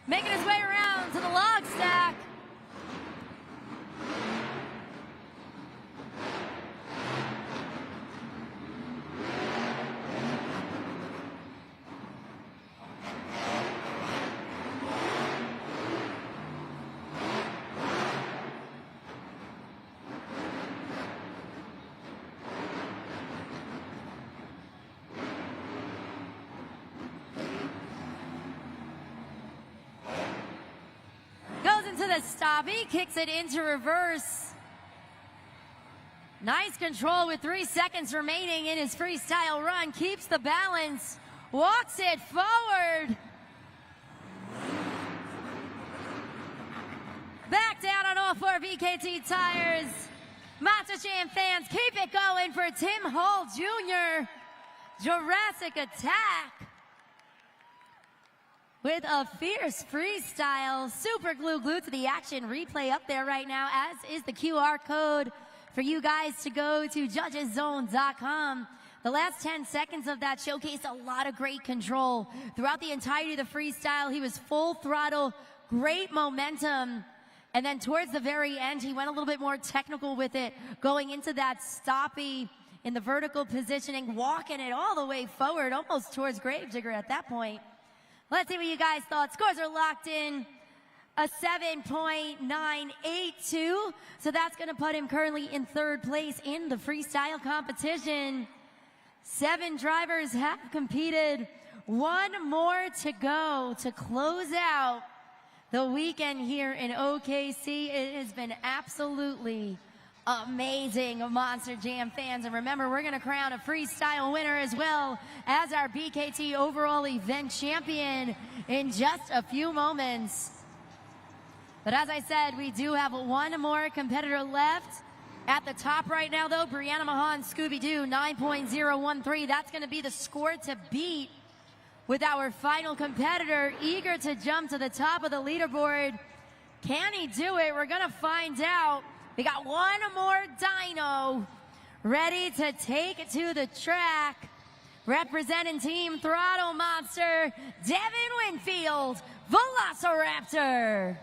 Making his way around to the log stack. To the stop, he kicks it into reverse. Nice control with 3 seconds remaining in his freestyle run. Keeps the balance, walks it forward. Back down on all 4 VKT tires. Monster Jam fans, keep it going for Tim Hall Jr., Jurassic Attack. With a fierce freestyle, super glued to the action replay up there right now, as is the QR code for you guys to go to judgeszone.com. The last 10 seconds of that showcased a lot of great control. Throughout the entirety of the freestyle, he was full throttle, great momentum. And then towards the very end, he went a little bit more technical with it, going into that stoppy in the vertical positioning, walking it all the way forward, almost towards Gravedigger at that point. Let's see what you guys thought. Scores are locked in. A 7.982. So that's going to put him currently in 3rd place in the freestyle competition. 7 drivers have competed. 1 more to go to close out the weekend here in OKC. It has been absolutely amazing, Monster Jam fans. And remember, we're going to crown a freestyle winner as well as our BKT overall event champion in just a few moments. But as I said, we do have 1 more competitor left. At the top right now, though, Brianna Mahan, Scooby-Doo, 9.013. That's going to be the score to beat, with our final competitor eager to jump to the top of the leaderboard. Can he do it? We're going to find out. We got 1 more dyno ready to take it to the track. Representing Team Throttle Monster, Devin Winfield, Velociraptor.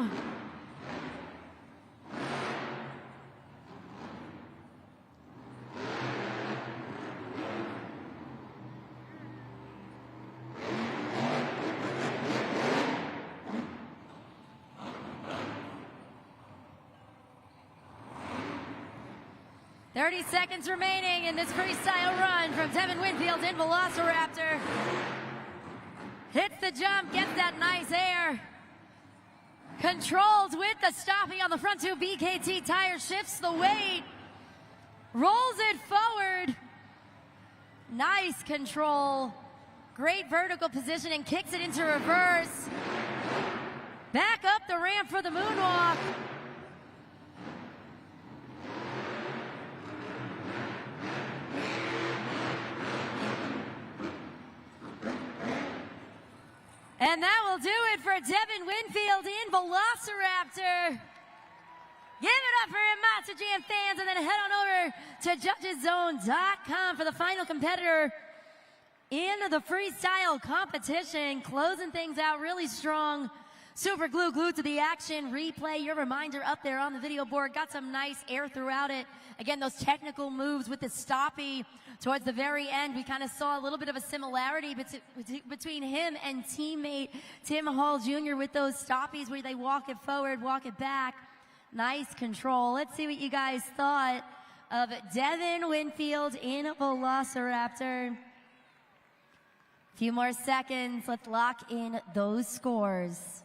now. "30 seconds remaining in this freestyle run from Devin Winfield in Velociraptor. Hits the jump, gets that nice air. Controls with the stoppie on the front two BKT tire, shifts the weight. Rolls it forward. Nice control. Great vertical positioning, kicks it into reverse. Back up the ramp for the moonwalk. And that will do it for Devin Winfield in Velociraptor. Give it up for Monster Jam fans, and then head on over to judgeszone.com for the final competitor in the freestyle competition. Closing things out really strong. Super Glue glued to the action replay. Your reminder up there on the video board. Got some nice air throughout it. Again, those technical moves with the stoppie towards the very end. We kind of saw a little bit of a similarity between him and teammate Tim Hall Jr. with those stoppies where they walk it forward, walk it back. Nice control. Let's see what you guys thought of Devin Winfield in Velociraptor. A few more seconds. Let's lock in those scores.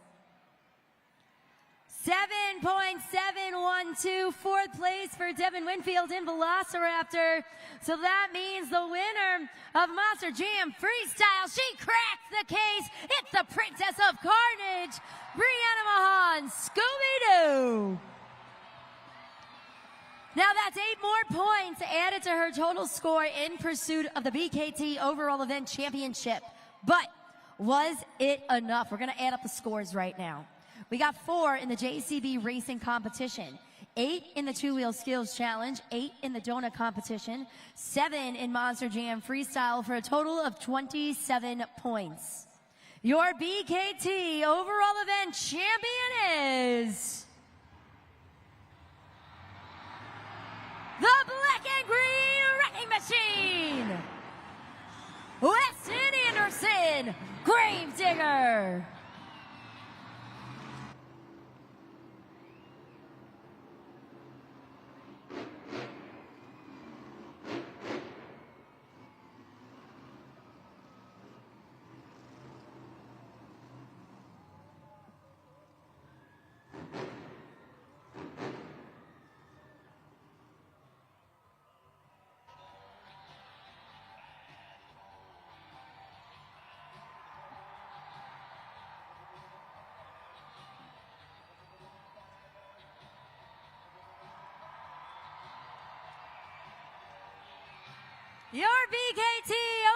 7.712, fourth place for Devin Winfield in Velociraptor. So that means the winner of Monster Jam Freestyle, she cracks the case. It's the Princess of Carnage, Brianna Mahan, Scooby-Doo. Now that's 8 more points added to her total score in pursuit of the BKT Overall Event Championship. But was it enough? We're gonna add up the scores right now. We got 4 in the JCB Racing competition, 8 in the two-wheel skills challenge, 8 in the donut competition, 7 in Monster Jam Freestyle for a total of 27 points. Your BKT Overall Event Champion is the Black and Green Wrecking Machine, Weston Anderson, Gravedigger. Your BKT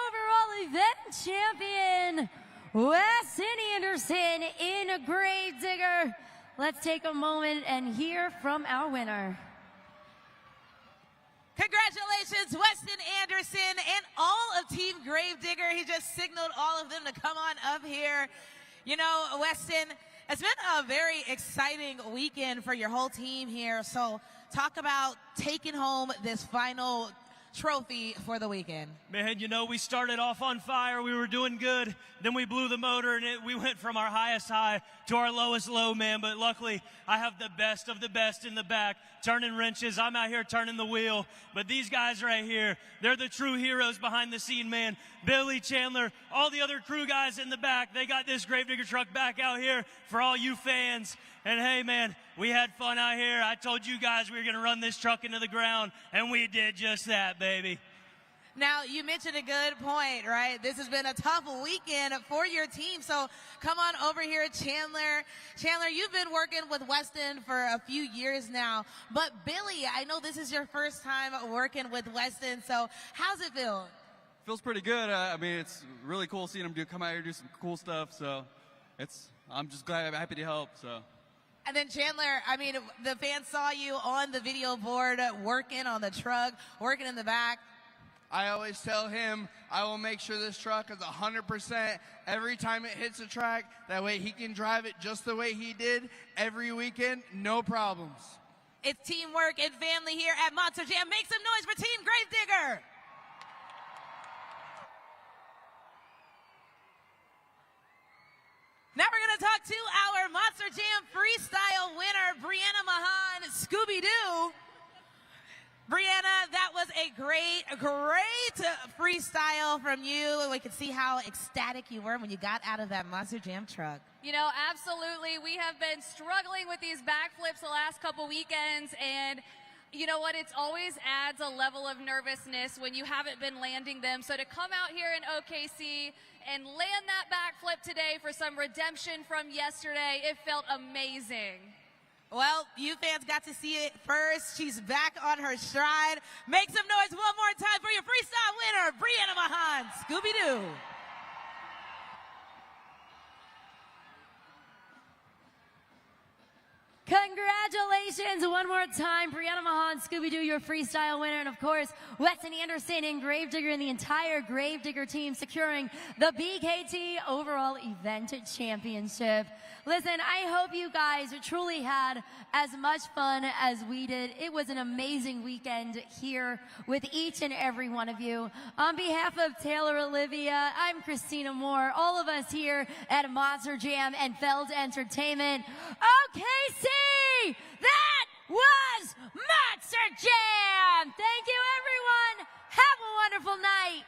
Overall Event Champion, Weston Anderson in Gravedigger. Let's take a moment and hear from our winner. Congratulations, Weston Anderson and all of Team Gravedigger. He just signaled all of them to come on up here. You know, Weston, it's been a very exciting weekend for your whole team here. So talk about taking home this final trophy for the weekend. Man, you know, we started off on fire. We were doing good. Then we blew the motor, and we went from our highest high to our lowest low, man. But luckily, I have the best of the best in the back, turning wrenches. I'm out here turning the wheel. But these guys right here, they're the true heroes behind the scene, man. Billy, Chandler, all the other crew guys in the back, they got this Gravedigger truck back out here for all you fans. And hey, man, we had fun out here. I told you guys we were going to run this truck into the ground, and we did just that, baby. Now, you mentioned a good point, right? This has been a tough weekend for your team. So come on over here, Chandler. Chandler, you've been working with Weston for a few years now. But Billy, I know this is your first time working with Weston. So how's it feel? Feels pretty good. I mean, it's really cool seeing him come out here and do some cool stuff. So I'm just glad, I'm happy to help. So. And then Chandler, I mean, the fans saw you on the video board working on the truck, working in the back. I always tell him I will make sure this truck is 100% every time it hits the track. That way he can drive it just the way he did every weekend, no problems. It's teamwork and family here at Monster Jam. Make some noise for Team Gravedigger. Now we're going to talk to our Monster Jam Freestyle winner, Brianna Mahan, Scooby-Doo. Brianna, that was a great freestyle from you. We could see how ecstatic you were when you got out of that Monster Jam truck. You know, absolutely. We have been struggling with these backflips the last couple weekends, and you know what? It always adds a level of nervousness when you haven't been landing them. So to come out here in OKC and land that backflip today for some redemption from yesterday, it felt amazing. Well, you fans got to see it first. She's back on her stride. Make some noise one more time for your freestyle winner, Brianna Mahan, Scooby-Doo. Congratulations one more time, Brianna Mahan, Scooby-Doo, your freestyle winner. And of course, Weston Anderson and Gravedigger and the entire Gravedigger team securing the BKT overall event championship. Listen, I hope you guys truly had as much fun as we did. It was an amazing weekend here with each and every one of you. On behalf of Taylor Olivia, I'm Christina Moore, all of us here at Monster Jam and Feld Entertainment. OKC! That was Monster Jam! Thank you, everyone. Have a wonderful night.